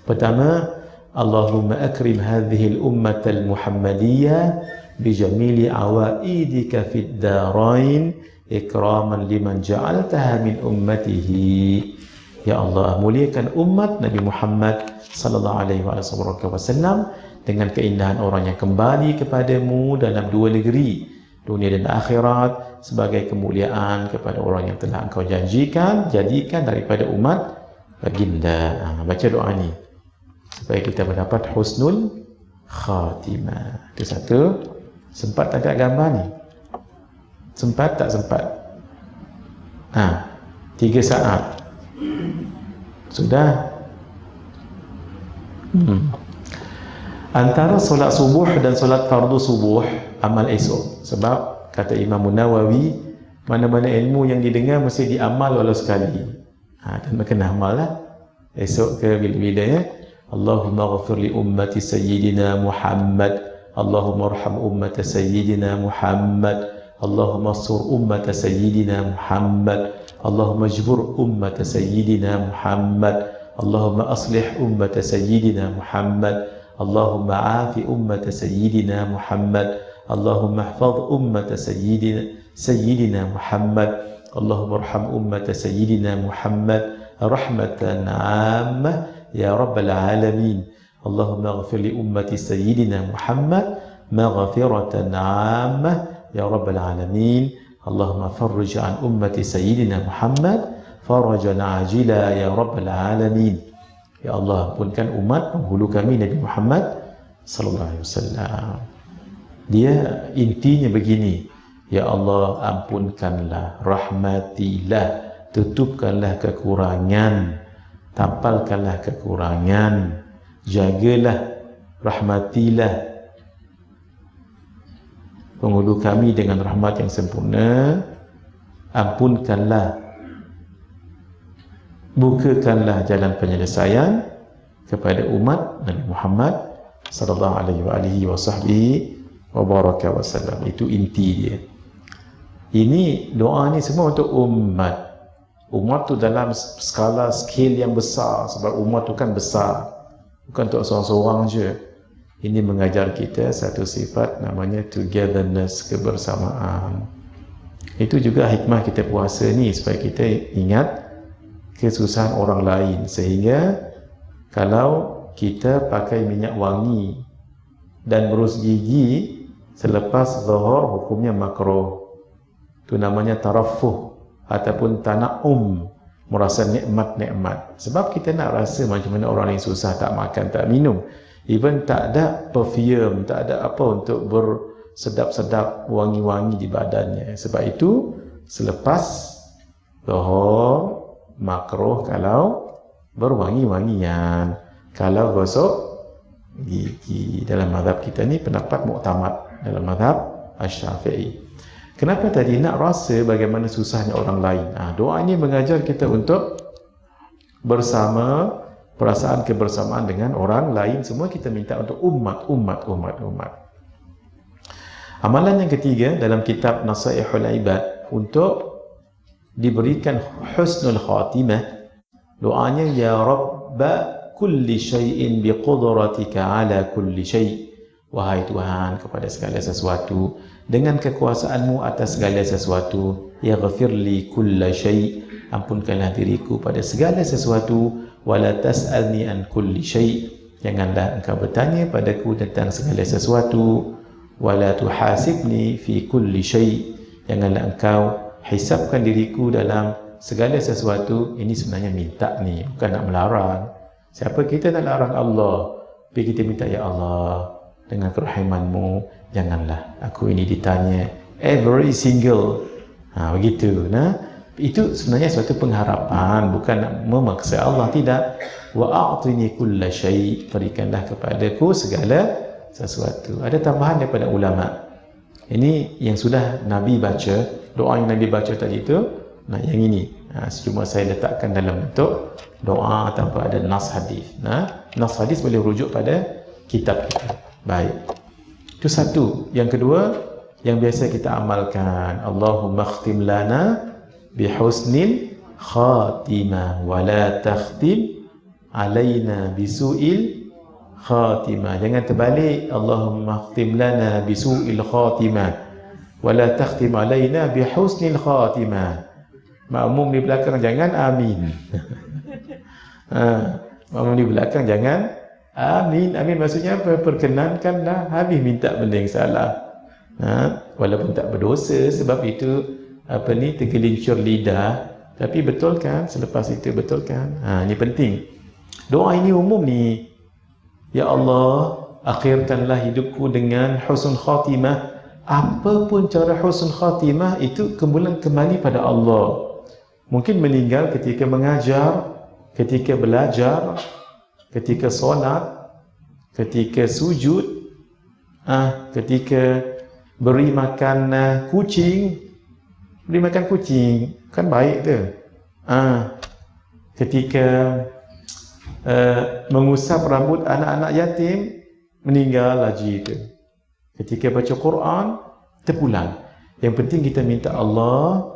Pertama, Allahumma akrim hadhihi al-ummata al-muhammadiyah bijamili awaidika fid darain ikraman liman ja'altaha min ummatihi. Ya Allah, muliakan umat Nabi Muhammad sallallahu alaihi wasallam dengan keindahan orang yang kembali kepadamu dalam 2 negeri, dunia dan akhirat, sebagai kemuliaan kepada orang yang telah engkau janjikan, jadikan daripada umat baginda. Baca doa ni supaya kita mendapat husnul khatimah. Itu satu. Sempat tak ada gambar ni? Sempat tak sempat? 3 saat sudah. Antara solat subuh dan solat fardu subuh amal esok. Sebab kata Imam Nawawi, mana-mana ilmu yang didengar mesti diamal walau sekali. Dan kena amal lah esok ke bila-bila ya. Allahumma ghafir li ummati sayyidina Muhammad, Allahumma arham ummata sayyidina Muhammad, Allahumma sur ummata sayyidina Muhammad, Allahumma jbur ummata sayyidina Muhammad, Allahumma aslih ummata sayyidina Muhammad, Allahumma afi ummata sayyidina Muhammad, Allahumma ihfaz ummata sayyidina Muhammad, Allahumma arham ummata sayyidina Muhammad rahmatan 'ammah ya rabbal alamin. Allahumma ighfir li ummati sayyidina Muhammad maghfiratan 'ammah ya rabbal alamin. Allahumma farrij 'an ummati sayyidina Muhammad farajan 'ajila ya rabbal alamin. Ya Allah, ampunkan umat penghulu kami Nabi Muhammad sallallahu alaihi wasallam. Dia intinya begini, ya Allah, ampunkanlah, rahmatilah, tutupkanlah kekurangan, tampalkanlah kekurangan, jagalah, rahmatilah penghulu kami dengan rahmat yang sempurna, ampunkanlah, bukakanlah jalan penyelesaian kepada umat Nabi Muhammad sallallahu alaihi wasallam. Itu inti dia. Ini doa ni semua untuk umat. Umat tu dalam skala scale yang besar, sebab umat tu kan besar, bukan untuk seorang-seorang je. Ini mengajar kita satu sifat namanya togetherness, kebersamaan. Itu juga hikmah kita puasa ni, supaya kita ingat kesusahan orang lain. Sehingga kalau kita pakai minyak wangi dan berus gigi selepas zuhur, hukumnya makruh. Itu namanya tarafuh ataupun tana'um, merasa nikmat-nikmat. Sebab kita nak rasa macam mana orang yang susah, tak makan, tak minum, even tak ada perfume, tak ada apa untuk bersedap-sedap wangi-wangi di badannya. Sebab itu selepas zuhur makruh kalau berwangi-wangian, kalau gosok gigi. Dalam mazhab kita ni pendapat muktamad dalam mazhab Asy-Syafi'i. Kenapa tadi? Nak rasa bagaimana susahnya orang lain. Doa ini mengajar kita untuk bersama, perasaan kebersamaan dengan orang lain. Semua kita minta untuk umat. Amalan yang ketiga dalam kitab Nasaihul Ibad untuk diberikan husnul khatimah, Doanya ya Rabba kulli syai'in biqudratika ala kulli syai'. Wahai Tuhan kepada segala sesuatu, dengan kekuasaanmu atas segala sesuatu, yaghfirli kulla syai', ampunkanlah diriku pada segala sesuatu, wala tas'alni an kulli syai', janganlah engkau bertanya padaku tentang segala sesuatu, wala tuhasibni fi kulli syai', janganlah engkau hisabkan diriku dalam segala sesuatu. Ini sebenarnya minta ni, bukan nak melarang. Siapa kita nak larang Allah, tapi kita minta, ya Allah, dengan kerahimanmu, janganlah aku ini ditanya every single. Begitu. Itu sebenarnya suatu pengharapan, bukan nak memaksa Allah, tidak. Wa a'tini kulla syai', berikanlah kepadaku segala sesuatu. Ada tambahan daripada ulama. Ini yang sudah Nabi baca, doa yang Nabi baca tadi itu. Yang ini cuma saya letakkan dalam bentuk doa tanpa ada nas hadis. Nas hadis boleh rujuk pada kitab kita. Baik. Itu satu. Yang kedua, yang biasa kita amalkan, Allahumma khtim lana bihusnil khatimah wa la takhtim alaina bisu'il khatimah. Jangan terbalik, Allahumma khtim lana bisu'il khatimah wa la takhtim alaina bihusnil khatimah. Makmum di belakang jangan amin. Makmum di belakang jangan amin. Amin maksudnya apa? Perkenankanlah habis minta benda yang salah. Walaupun tak berdosa, sebab itu tergelincir lidah, tapi betulkan selepas itu, betulkan. Ini penting. Doa ini umum ni. Ya Allah, akhirkanlah hidupku dengan husnul khatimah. Apapun cara husnul khatimah itu kembali pada Allah. Mungkin meninggal ketika mengajar, ketika belajar, ketika solat, ketika sujud, ketika beri makan kucing. Beri makan kucing kan baik tu. Ketika mengusap rambut anak-anak yatim, meninggal haji itu. Ketika baca Quran, terpulang. Yang penting kita minta Allah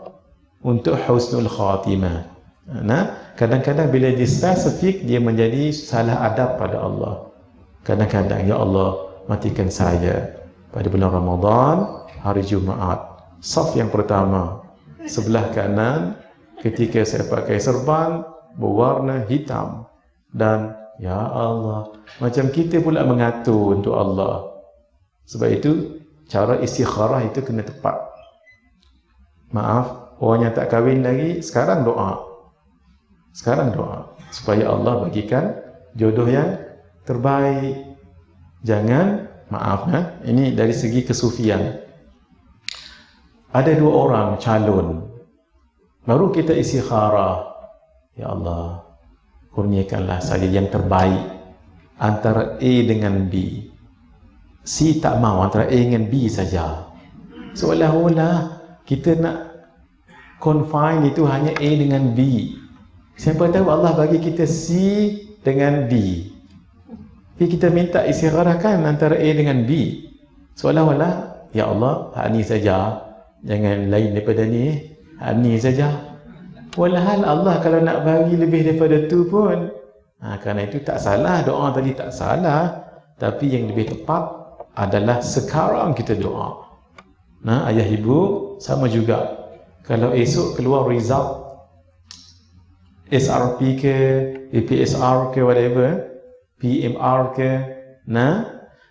untuk husnul khatimah. Kadang-kadang bila dia spesifik, dia menjadi salah adab pada Allah. Kadang-kadang, ya Allah, matikan saya pada bulan Ramadan, hari Jumaat, saf yang pertama, sebelah kanan, ketika saya pakai serban berwarna hitam. Dan ya Allah, macam kita pula mengatur untuk Allah. Sebab itu cara istikharah itu kena tepat. Maaf, orang yang tak kahwin lagi, sekarang doa. Sekarang doa supaya Allah bagikan jodoh yang terbaik. Jangan, maaf, ini dari segi kesufian. Ada dua orang calon, baru kita istikharah, ya Allah, kurniakanlah saya yang terbaik antara A dengan B. C tak mau, antara A dengan B saja. Seolah-olah kita nak confine itu hanya A dengan B. Siapa tahu Allah bagi kita C dengan D. Tapi kita minta istikharah kan antara A dengan B. Seolah-olah, ya Allah, hak ni saja, jangan lain daripada ni, hak ni saja. Walhal Allah kalau nak bagi lebih daripada tu pun, kerana itu tak salah, doa tadi tak salah, tapi yang lebih tepat adalah sekarang kita doa. Ayah ibu sama juga. Kalau esok keluar result SRP ke, APSR ke, whatever, PMR ke,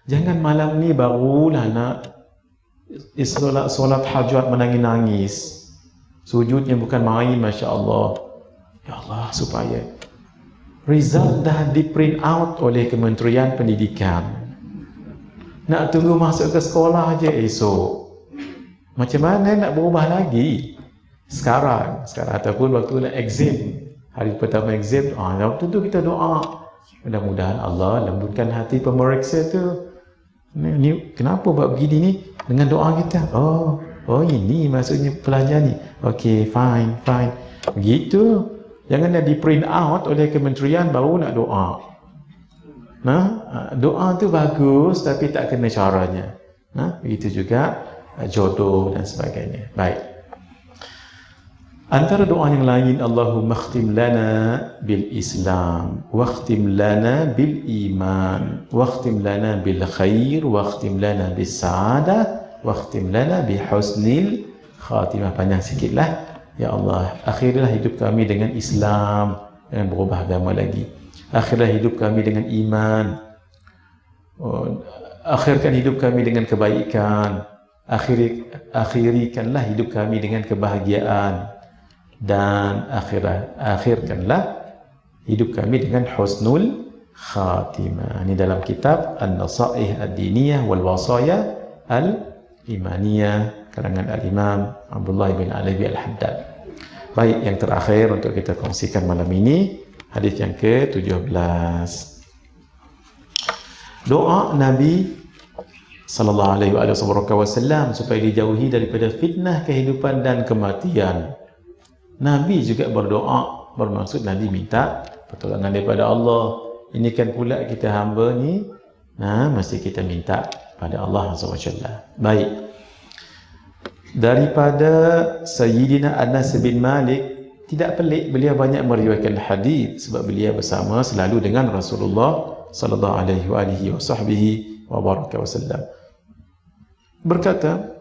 jangan malam ni barulah nak solat hajat menangis-nangis. Sujudnya bukan main, Masya Allah. Ya Allah, supaya result dah di print out oleh Kementerian Pendidikan. Nak tunggu masuk ke sekolah je esok. Macam mana nak berubah lagi? Sekarang ataupun waktu nak exam, hari pertama exam, waktu tu kita doa. Mudah-mudahan Allah lembutkan hati pemeriksa tu. Ni kenapa buat begini ni? Dengan doa kita. Oh ini maksudnya pelajar ni. Okey, fine. Begitu. Jangan di print out oleh kementerian baru nak doa. Doa tu bagus tapi tak kena caranya. Begitu juga jodoh dan sebagainya. Baik. Antara doa yang lain, Allahumma khtim lana bil Islam, wakhtim lana bil iman, wakhtim lana bil khair, wakhtim lana bis sa'adah, wakhtim lana bi husnil khatimah. Panjang sikitlah. Ya Allah, akhirilah hidup kami dengan Islam, jangan berubah agama lagi. Akhirilah hidup kami dengan iman. Akhirkan hidup kami dengan kebaikan. Akhirikanlah hidup kami dengan kebahagiaan. Dan akhirkanlah hidup kami dengan husnul khatimah. Ini dalam kitab An-Nasaih Ad-Diniyah wal Wasaya Al-Imaniyah karangan Al-Imam Abdullah bin Alawi Al-Haddad. Baik, yang terakhir untuk kita kongsikan malam ini, hadis yang ke-17. Doa Nabi sallallahu alaihi wasallam supaya dijauhi daripada fitnah kehidupan dan kematian. Nabi juga berdoa, bermaksud Nabi minta pertolongan daripada Allah. Ini kan pula kita hamba ni, mesti kita minta pada Allah SWT. Baik. Daripada Sayyidina Anas bin Malik, tidak pelik beliau banyak meriwayatkan hadis sebab beliau bersama selalu dengan Rasulullah sallallahu alaihi wasallam. Berkata,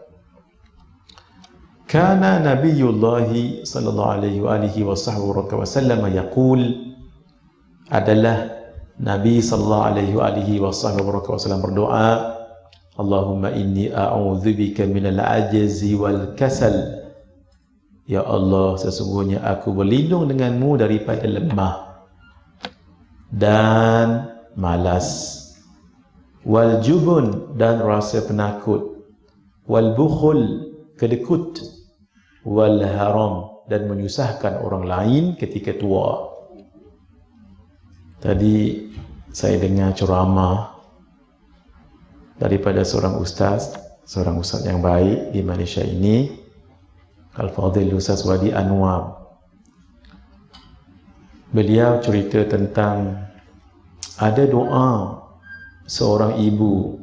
Kana Nabiyullah sallallahu alaihi wasallam yaqul, adalah Nabi sallallahu alaihi wasallam berdoa, Allahumma inni a'udzubika minal ajzi wal kasal. Ya Allah, sesungguhnya aku berlindung denganmu daripada lemah dan malas, wal jubun, dan rasa penakut, wal bukhul, kedekut, wal haram, dan menyusahkan orang lain ketika tua. Tadi saya dengar ceramah daripada seorang ustaz yang baik di Malaysia ini, Al-Fadhil Ustaz Wadi Anwar. Beliau cerita tentang ada doa seorang ibu.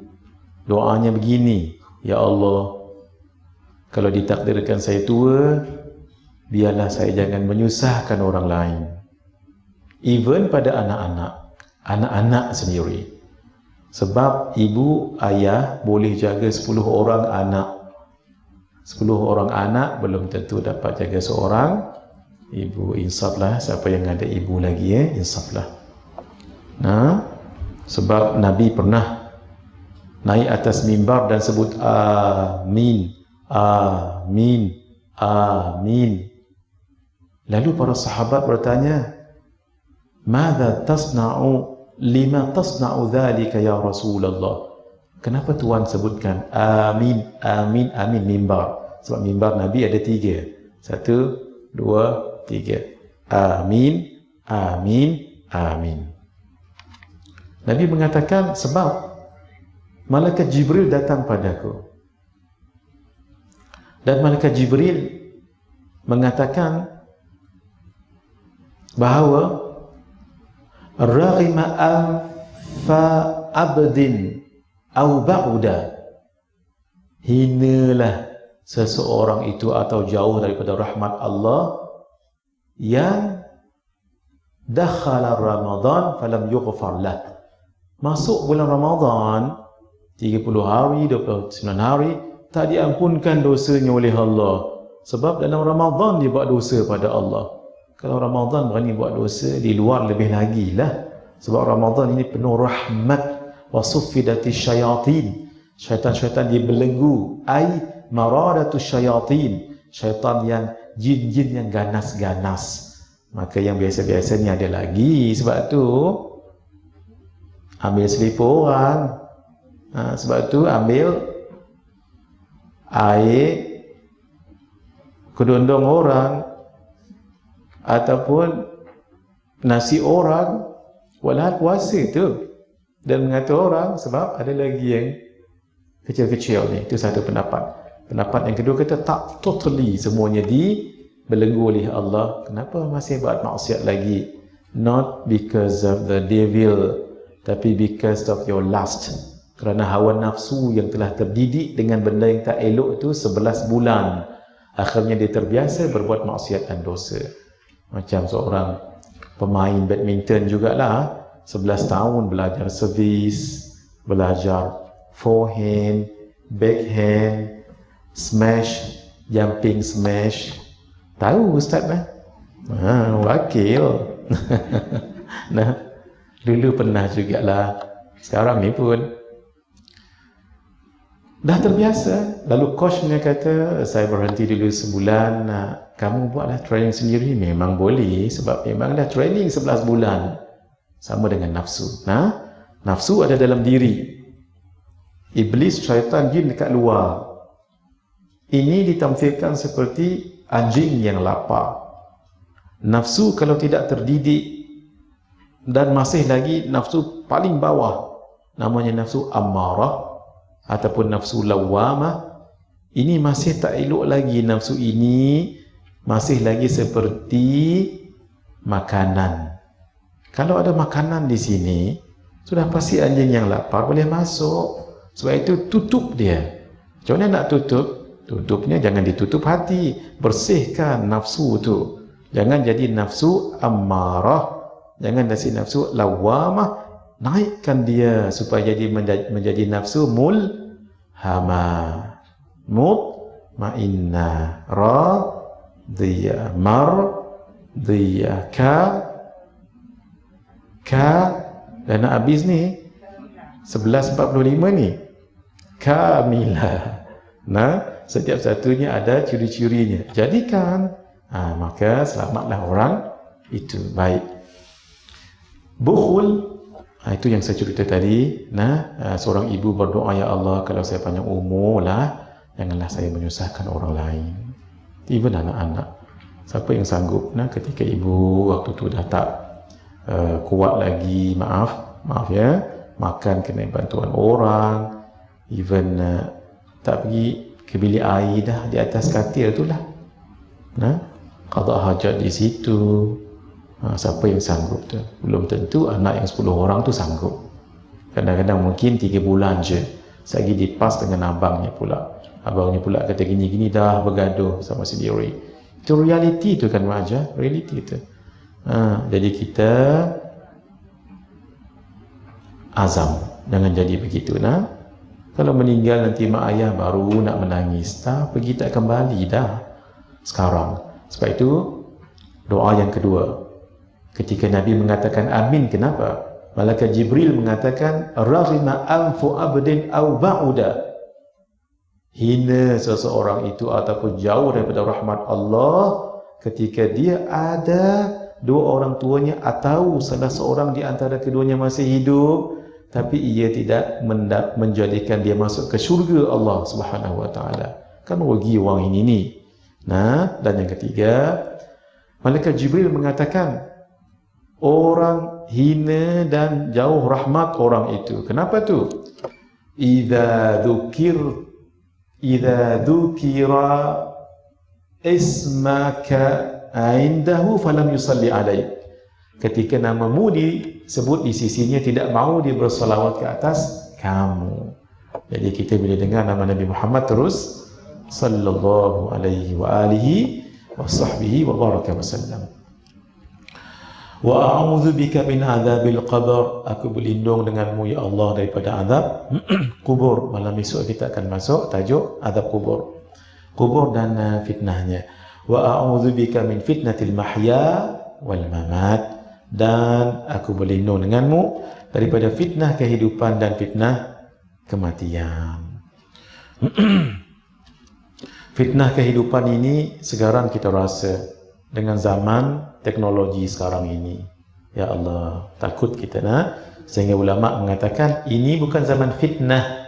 Doanya begini, Ya Allah, kalau ditakdirkan saya tua, biarlah saya jangan menyusahkan orang lain. Even pada anak-anak sendiri. Sebab ibu, ayah boleh jaga 10 orang anak. 10 orang anak belum tentu dapat jaga seorang ibu. Insaflah, siapa yang ada ibu lagi, insaflah. Sebab Nabi pernah naik atas mimbar dan sebut amin, amin, amin. Lalu para sahabat bertanya, Madza tasna'u lima tasna'u dzalika ya Rasulullah? Kenapa Tuhan sebutkan amin, amin, amin mimbar? Sebab mimbar Nabi ada 3. 1, 2, 3. Amin, amin, amin. Nabi mengatakan sebab malaikat Jibril datang padaku. Dan malaikat Jibril mengatakan bahawa raghima anfa abdin au ba'uda, hinalah seseorang itu atau jauh daripada rahmat Allah yang dakhala Ramadan falam yughfar lah, masuk bulan Ramadan 30 hari, 29 hari, tak diampunkan dosanya oleh Allah. Sebab dalam Ramadan dia buat dosa pada Allah. Kalau Ramadan berani buat dosa, di luar lebih lagi lah. Sebab Ramadan ini penuh rahmat. Wa suffidati syayatin, syaitan-syaitan dibelenggu. Ai maradatu syayatin, syaitan yang jin-jin yang ganas-ganas. Maka yang biasa-biasa ni ada lagi. Sebab tu ambil selipar orang. Sebab tu ambil air kedondong orang ataupun nasi orang, walhal puasa tu, dan mengata orang sebab ada lagi yang kecil-kecil ni. Itu satu pendapat. Pendapat yang kedua kata tak totally semuanya dibelenggu oleh Allah. Kenapa masih buat maksiat lagi? Not because of the devil, tapi because of your lust. Kerana hawa nafsu yang telah terdidik dengan benda yang tak elok itu 11 bulan. Akhirnya dia terbiasa berbuat maksiat dan dosa. Macam seorang pemain badminton jugalah, 11 tahun belajar servis, belajar forehand, backhand, smash, jumping smash. Tahu Ustaz lah. Wakil. Nah, dulu pernah jugalah. Sekarang ni pun dah terbiasa. Lalu coachnya kata, saya berhenti dulu sebulan, kamu buatlah training sendiri. Memang boleh, sebab memang dah training 11 bulan. Sama dengan nafsu. Nafsu ada dalam diri. Iblis, syaitan, jin dekat luar. Ini ditamthilkan seperti anjing yang lapar. Nafsu kalau tidak terdidik, dan masih lagi nafsu paling bawah, namanya nafsu ammarah ataupun nafsu lawamah, ini masih tak elok lagi. Nafsu ini masih lagi seperti makanan. Kalau ada makanan di sini, sudah pasti anjing yang lapar boleh masuk. Sebab itu tutup dia. Macam mana nak tutup? Tutupnya jangan ditutup hati, bersihkan nafsu tu. Jangan jadi nafsu ammarah, jangan jadi nafsu lawamah. Naikkan dia supaya jadi menjadi nafsu mulhamah, mutmainnah, radiyah, mardiyah, dan nak habis ni 11.45 ni kamilah. Setiap satunya ada ciri-cirinya. Jadikan, maka selamatlah orang itu. Baik. Bukhul, itu yang saya cerita tadi. Seorang ibu berdoa, ya Allah, kalau saya panjang umur lah, janganlah saya menyusahkan orang lain, even anak-anak. Siapa yang sanggup ketika ibu waktu tu dah tak kuat lagi, maaf ya, makan kena bantuan orang, even tak pergi ke bilik air dah di atas katil tu lah, qada hajat di situ. Siapa yang sanggup tu? Belum tentu anak yang 10 orang tu sanggup. Kadang-kadang mungkin 3 bulan je, lagi dipas dengan abangnya pula. Abangnya pula kata gini-gini, dah bergaduh sama sendiri. Itu realiti tu kan Maja, realiti tu. Jadi kita azam, jangan jadi begitu. Kalau meninggal nanti mak ayah baru nak menangis, pergi tak kembali dah sekarang. Sebab itu doa yang kedua, ketika Nabi mengatakan amin, kenapa? Malaikat Jibril mengatakan raghima anfu abdin aw ba'uda, hina seseorang itu ataupun jauh daripada rahmat Allah ketika dia ada dua orang tuanya atau salah seorang di antara keduanya masih hidup, tapi ia tidak menjadikan dia masuk ke syurga Allah Subhanahu wa taala. Kan rugi orang ini ni. Dan yang ketiga, malaikat Jibril mengatakan orang hina dan jauh rahmat orang itu. Kenapa tu? Idza dzukira ismaka indahu falam yusalli alaik. Ketika namamu disebut di sisinya, tidak mau dia bersalawat ke atas kamu. Jadi kita bila dengar nama Nabi Muhammad terus sallallahu alaihi wa alihi wa sahbihi wa baraka wa sallam. Wa a'udzu bika min adzabil qabr, aku berlindung denganmu ya Allah daripada azab kubur. Malam esok kita akan masuk tajuk azab kubur, dan fitnahnya. Wa a'udzu bika min fitnatil mahya wal mamat, dan aku berlindung denganmu daripada fitnah kehidupan dan fitnah kematian. Fitnah kehidupan ini sekarang kita rasa dengan zaman teknologi sekarang ini. Ya Allah, takut kita sehingga ulama mengatakan ini bukan zaman fitnah,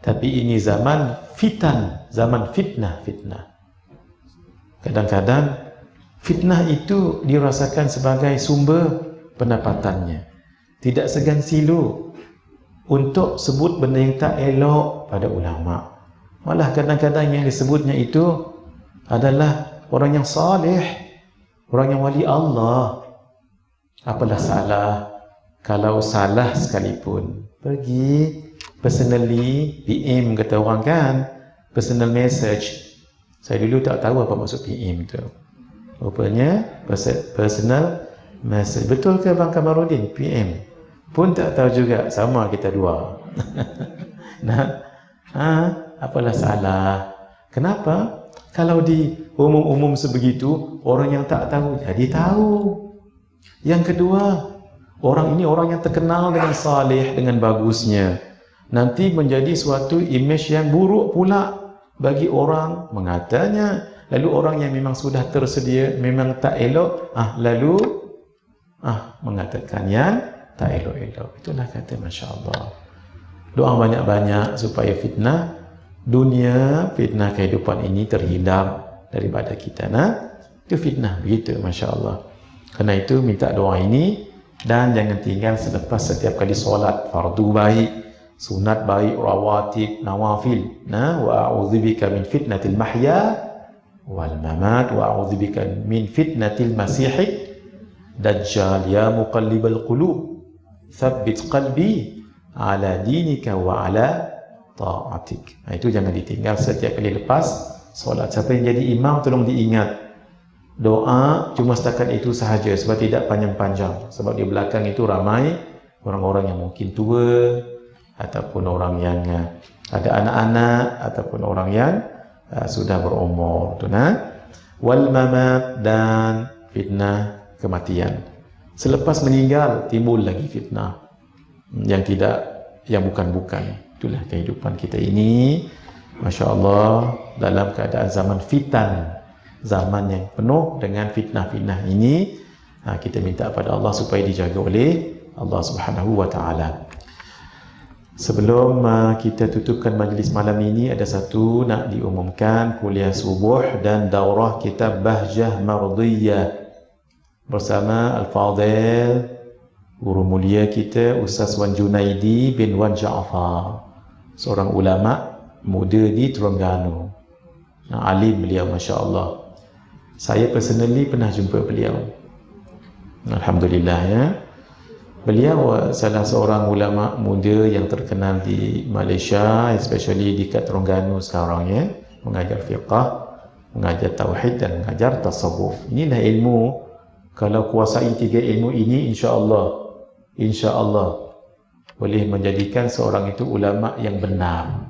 tapi ini zaman fitan, zaman fitnah. Kadang-kadang fitnah itu dirasakan sebagai sumber pendapatannya. Tidak segan silu untuk sebut benda yang tak elok pada ulama. Malah kadang-kadang yang disebutnya itu adalah orang yang saleh, orang yang wali Allah. Apalah salah? Kalau salah sekalipun, pergi personally PM kata orang kan, personal message, Saya dulu tak tahu apa maksud PM tu. Rupanya personal message. Betul ke Bang Kamarudin? PM pun tak tahu juga, sama kita dua. Nah, apalah salah. Kenapa? Kalau di umum-umum sebegitu, orang yang tak tahu jadi tahu. Yang kedua, orang ini orang yang terkenal dengan saleh, dengan bagusnya. Nanti menjadi suatu image yang buruk pula bagi orang mengatanya. Lalu orang yang memang sudah tersedia, memang tak elok, lalu mengatakan yang tak elok-elok. Itulah kata Masya Allah. Doa banyak-banyak supaya fitnah dunia, fitnah kehidupan ini terhindar daripada kita. Itu fitnah begitu, Masya Allah. Karena itu minta doa ini, dan jangan tinggal selepas setiap kali solat fardu baik, sunat baik, rawatib, nawafil. Wa a'udzubika min fitnatil mahya wal mamat, wa a'udzubika min fitnatil masihid dajjal, ya muqallibal qulub thabbit qalbi ala dinika wa ala ta'atik. Itu jangan ditinggal setiap kali lepas solat. Siapa yang jadi imam tolong diingat, doa cuma setakat itu sahaja, sebab tidak panjang-panjang. Sebab di belakang itu ramai orang-orang yang mungkin tua, ataupun orang yang ada anak-anak, ataupun orang yang sudah berumur. Wal mamat, dan fitnah kematian. Selepas meninggal timbul lagi fitnah yang bukan-bukan. Itulah kehidupan kita ini, Masya Allah, dalam keadaan zaman fitan, zaman yang penuh dengan fitnah-fitnah ini. Kita minta pada Allah supaya dijaga oleh Allah Subhanahu wa Ta'ala. Sebelum kita tutupkan majlis malam ini, ada satu nak diumumkan, kuliah subuh dan daurah kitab Bahjah Mardiyah bersama Al-Fadhil, guru mulia kita, Ustaz Wan Junaidi bin Wan Ja'far, seorang ulama muda di Terengganu. Alim beliau, Masya Allah. Saya personally pernah jumpa beliau. Alhamdulillah ya. Beliau salah seorang ulama muda yang terkenal di Malaysia, especially di Terengganu sekarang ya. Mengajar fiqah, mengajar tauhid dan mengajar tasawuf. Inilah ilmu. Kalau kuasai 3 ilmu ini, insya Allah boleh menjadikan seorang itu ulama yang benar.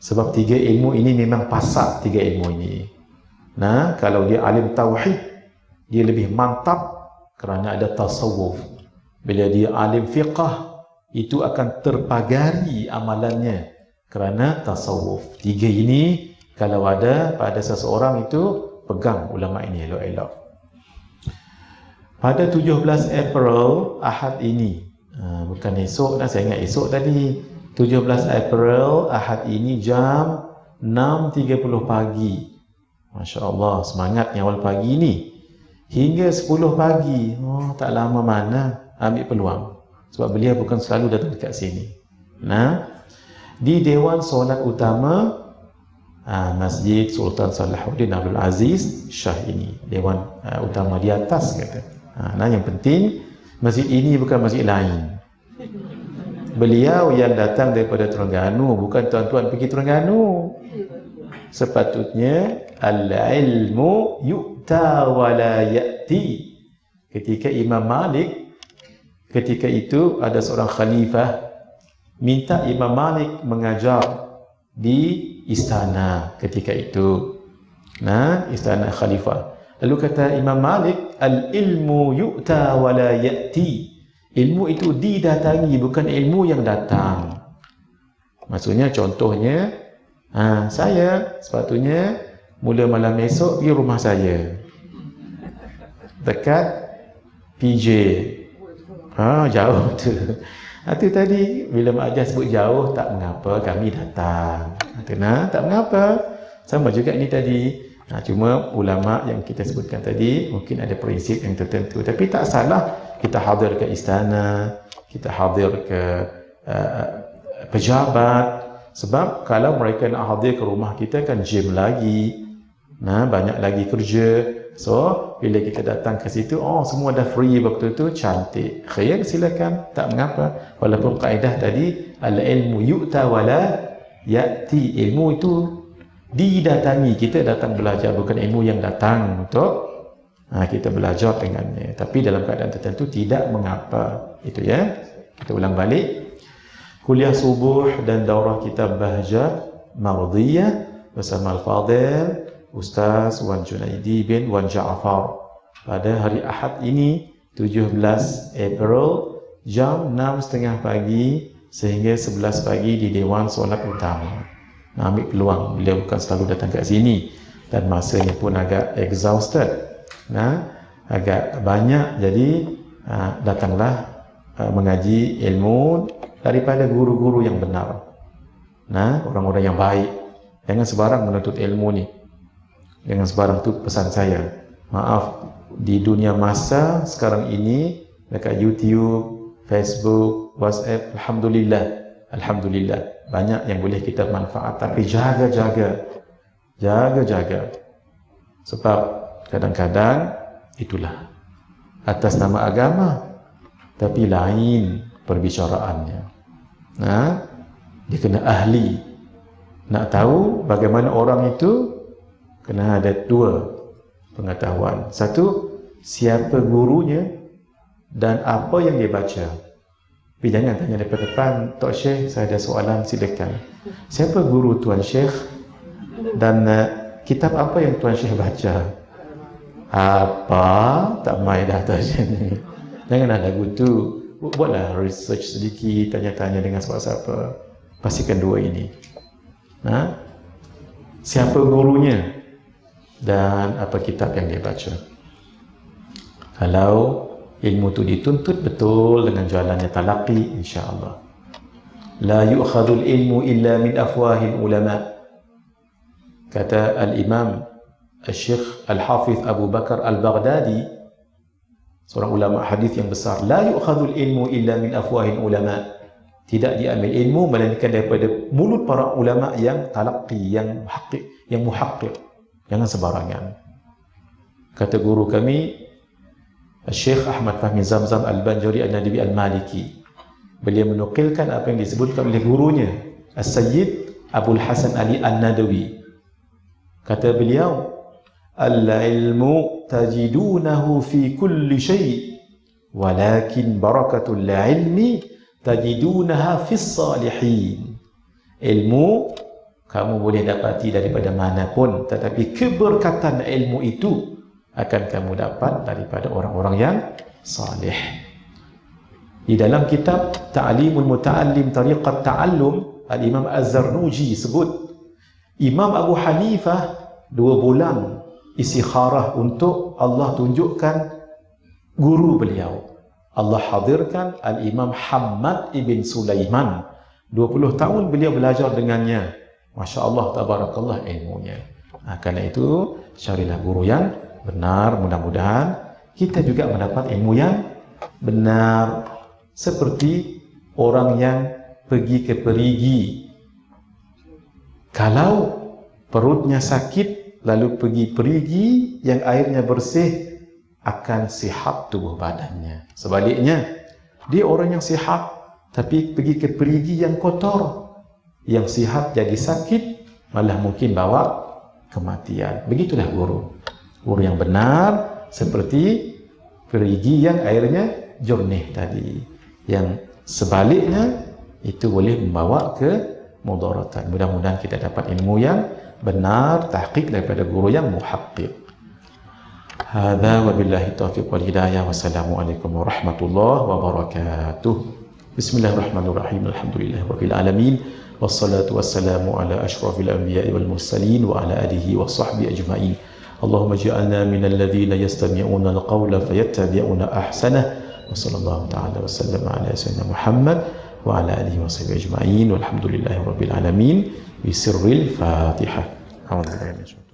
Sebab 3 ilmu ini memang pasak 3 ilmu ini. Kalau dia alim tauhid, dia lebih mantap kerana ada tasawuf. Bila dia alim fiqah, itu akan terpagari amalannya kerana tasawuf. 3 ini kalau ada pada seseorang itu, pegang ulama ini elok-elok. Pada 17 April Ahad ini, bukan esok, saya ingat esok tadi, 17 April Ahad ini jam 6.30 pagi. Masya Allah, semangatnya awal pagi ini hingga 10 pagi. Tak lama mana, ambil peluang. Sebab beliau bukan selalu datang dekat sini. Di Dewan Solat Utama Masjid Sultan Salahuddin Abdul Aziz Shah ini, Dewan Utama di atas kata. Yang penting masjid ini bukan masjid lain. Beliau yang datang daripada Terengganu, bukan tuan-tuan pergi Terengganu. Sepatutnya al-ilmu yu'ta wa la ya'ti. Ketika Imam Malik, ketika itu ada seorang khalifah minta Imam Malik mengajar di istana ketika itu. Istana khalifah. Lalu kata Imam Malik, al-ilmu yu'ta wa la ya'ti. Ilmu itu didatangi, bukan ilmu yang datang. Maksudnya, contohnya, saya sepatutnya mula malam esok pergi rumah saya dekat PJ. Jauh tu. Itu tadi bila Mak Ajah sebut jauh, tak mengapa, kami datang. Tak mengapa. Sama juga ini tadi. Cuma ulama yang kita sebutkan tadi mungkin ada prinsip yang tertentu, tapi tak salah kita hadir ke istana, kita hadir ke pejabat. Sebab kalau mereka nak hadir ke rumah kita kan jam lagi, banyak lagi kerja. So bila kita datang ke situ, semua dah free waktu tu, cantik, khair, silakan, tak mengapa. Walaupun kaedah tadi al-ilmu yu'ta wa la ya'ti, ilmu itu didatangi. Kita datang belajar, bukan ilmu yang datang untuk kita belajar dengannya. Tapi dalam keadaan tertentu tidak mengapa. Itu ya. Kita ulang balik. Kuliah subuh dan daurah kitab Bahjah Mardiyah bersama Al-Fadil Ustaz Wan Junaidi bin Wan Ja'far pada hari Ahad ini 17 April jam 6.30 pagi sehingga 11 pagi di Dewan Solat Utama. Ambil peluang, beliau bukan selalu datang kat sini dan masanya pun agak exhausted, agak banyak, jadi datanglah mengaji ilmu daripada guru-guru yang benar, orang-orang yang baik. Jangan sebarang menuntut ilmu ni, jangan sebarang. Tu pesan saya. Maaf, di dunia masa sekarang ini dekat YouTube, Facebook, WhatsApp, Alhamdulillah banyak yang boleh kita manfaat, tapi jaga-jaga, sebab kadang-kadang itulah atas nama agama tapi lain perbicaraannya. Dia kena ahli. Nak tahu bagaimana orang itu, kena ada dua pengetahuan. Satu, siapa gurunya dan apa yang dia baca. Tapi jangan tanya depan-depan, Tok Syekh, saya ada soalan, silakan. Siapa guru Tuan Syekh dan kitab apa yang Tuan Syekh baca? Apa? Tak main dah tanya ni. Janganlah lagu tu. Buatlah research sedikit, tanya-tanya dengan siapa-siapa. Pastikan dua ini. Siapa gurunya dan apa kitab yang dia baca. Kalau ilmu tu dituntut betul dengan jalannya talaqi, insya-Allah. La yu'khadul ilmu illa min afwahil ulama. Kata al-Imam Al-Syekh Al-Hafiz Abu Bakar Al-Baghdadi, seorang ulama hadis yang besar, la yu'khadul ilmu illa min afwahil ulama. Tidak diambil ilmu melainkan daripada mulut para ulama yang talaqi, yang muhaqqiq. Jangan sebarangan. Kata guru kami Syekh Ahmad Fahmi Zamzam Al-Banjari Al-Nadibi Al-Maliki, beliau menukilkan apa yang disebutkan oleh gurunya As-Sayyid Abul Hasan Ali An-Nadawi. Kata beliau, al-ilmu tajidunahu fi kulli syai' walakin barakatul ilmi tajidunaha fis salihin. Ilmu kamu boleh dapati daripada manapun, tetapi keberkatan ilmu itu akan kamu dapat daripada orang-orang yang salih. Di dalam kitab Ta'limul Muta'allim Tariqat Ta'allum, Al-Imam Az-Zarnuji sebut Imam Abu Hanifah 2 bulan istikharah untuk Allah tunjukkan guru beliau. Allah hadirkan Al-Imam Hammad ibn Sulaiman, 20 tahun beliau belajar dengannya. Masya Allah, tabarakallah ilmunya. Karena itu carilah guru yang benar. Mudah-mudahan kita juga mendapat ilmu yang benar, seperti orang yang pergi ke perigi. Kalau perutnya sakit lalu pergi perigi yang airnya bersih, akan sihat tubuh badannya. Sebaliknya, dia orang yang sihat tapi pergi ke perigi yang kotor, yang sihat jadi sakit, malah mungkin bawa kematian. Begitulah guru. Guru yang benar seperti perigi yang airnya jernih tadi. Yang sebaliknya itu boleh membawa ke mudaratan. Mudah-mudahan kita dapat ilmu yang benar, tahqiq daripada guru yang muhaqqiq. Hadza wabillahi taufiq wal hidayah. Wassalamualaikum warahmatullahi wabarakatuh. Bismillahirrahmanirrahim. Alhamdulillahirabbil alamin. Wassalatu wassalamu ala asyrafil anbiya'i wal mursalin wa ala alihi wa sahbihi ajma'in. Allahumma ij'alna minal ladzina yastami'una al-qawla fayattabi'una ahsanah. Wa sallallahu ta'ala wa sallama ala sayyidina Muhammad wa ala alihi wa sahbihi ajma'in. Walhamdulillahirabbil alamin. Bi sirril Fatihah. Alhamdulillah.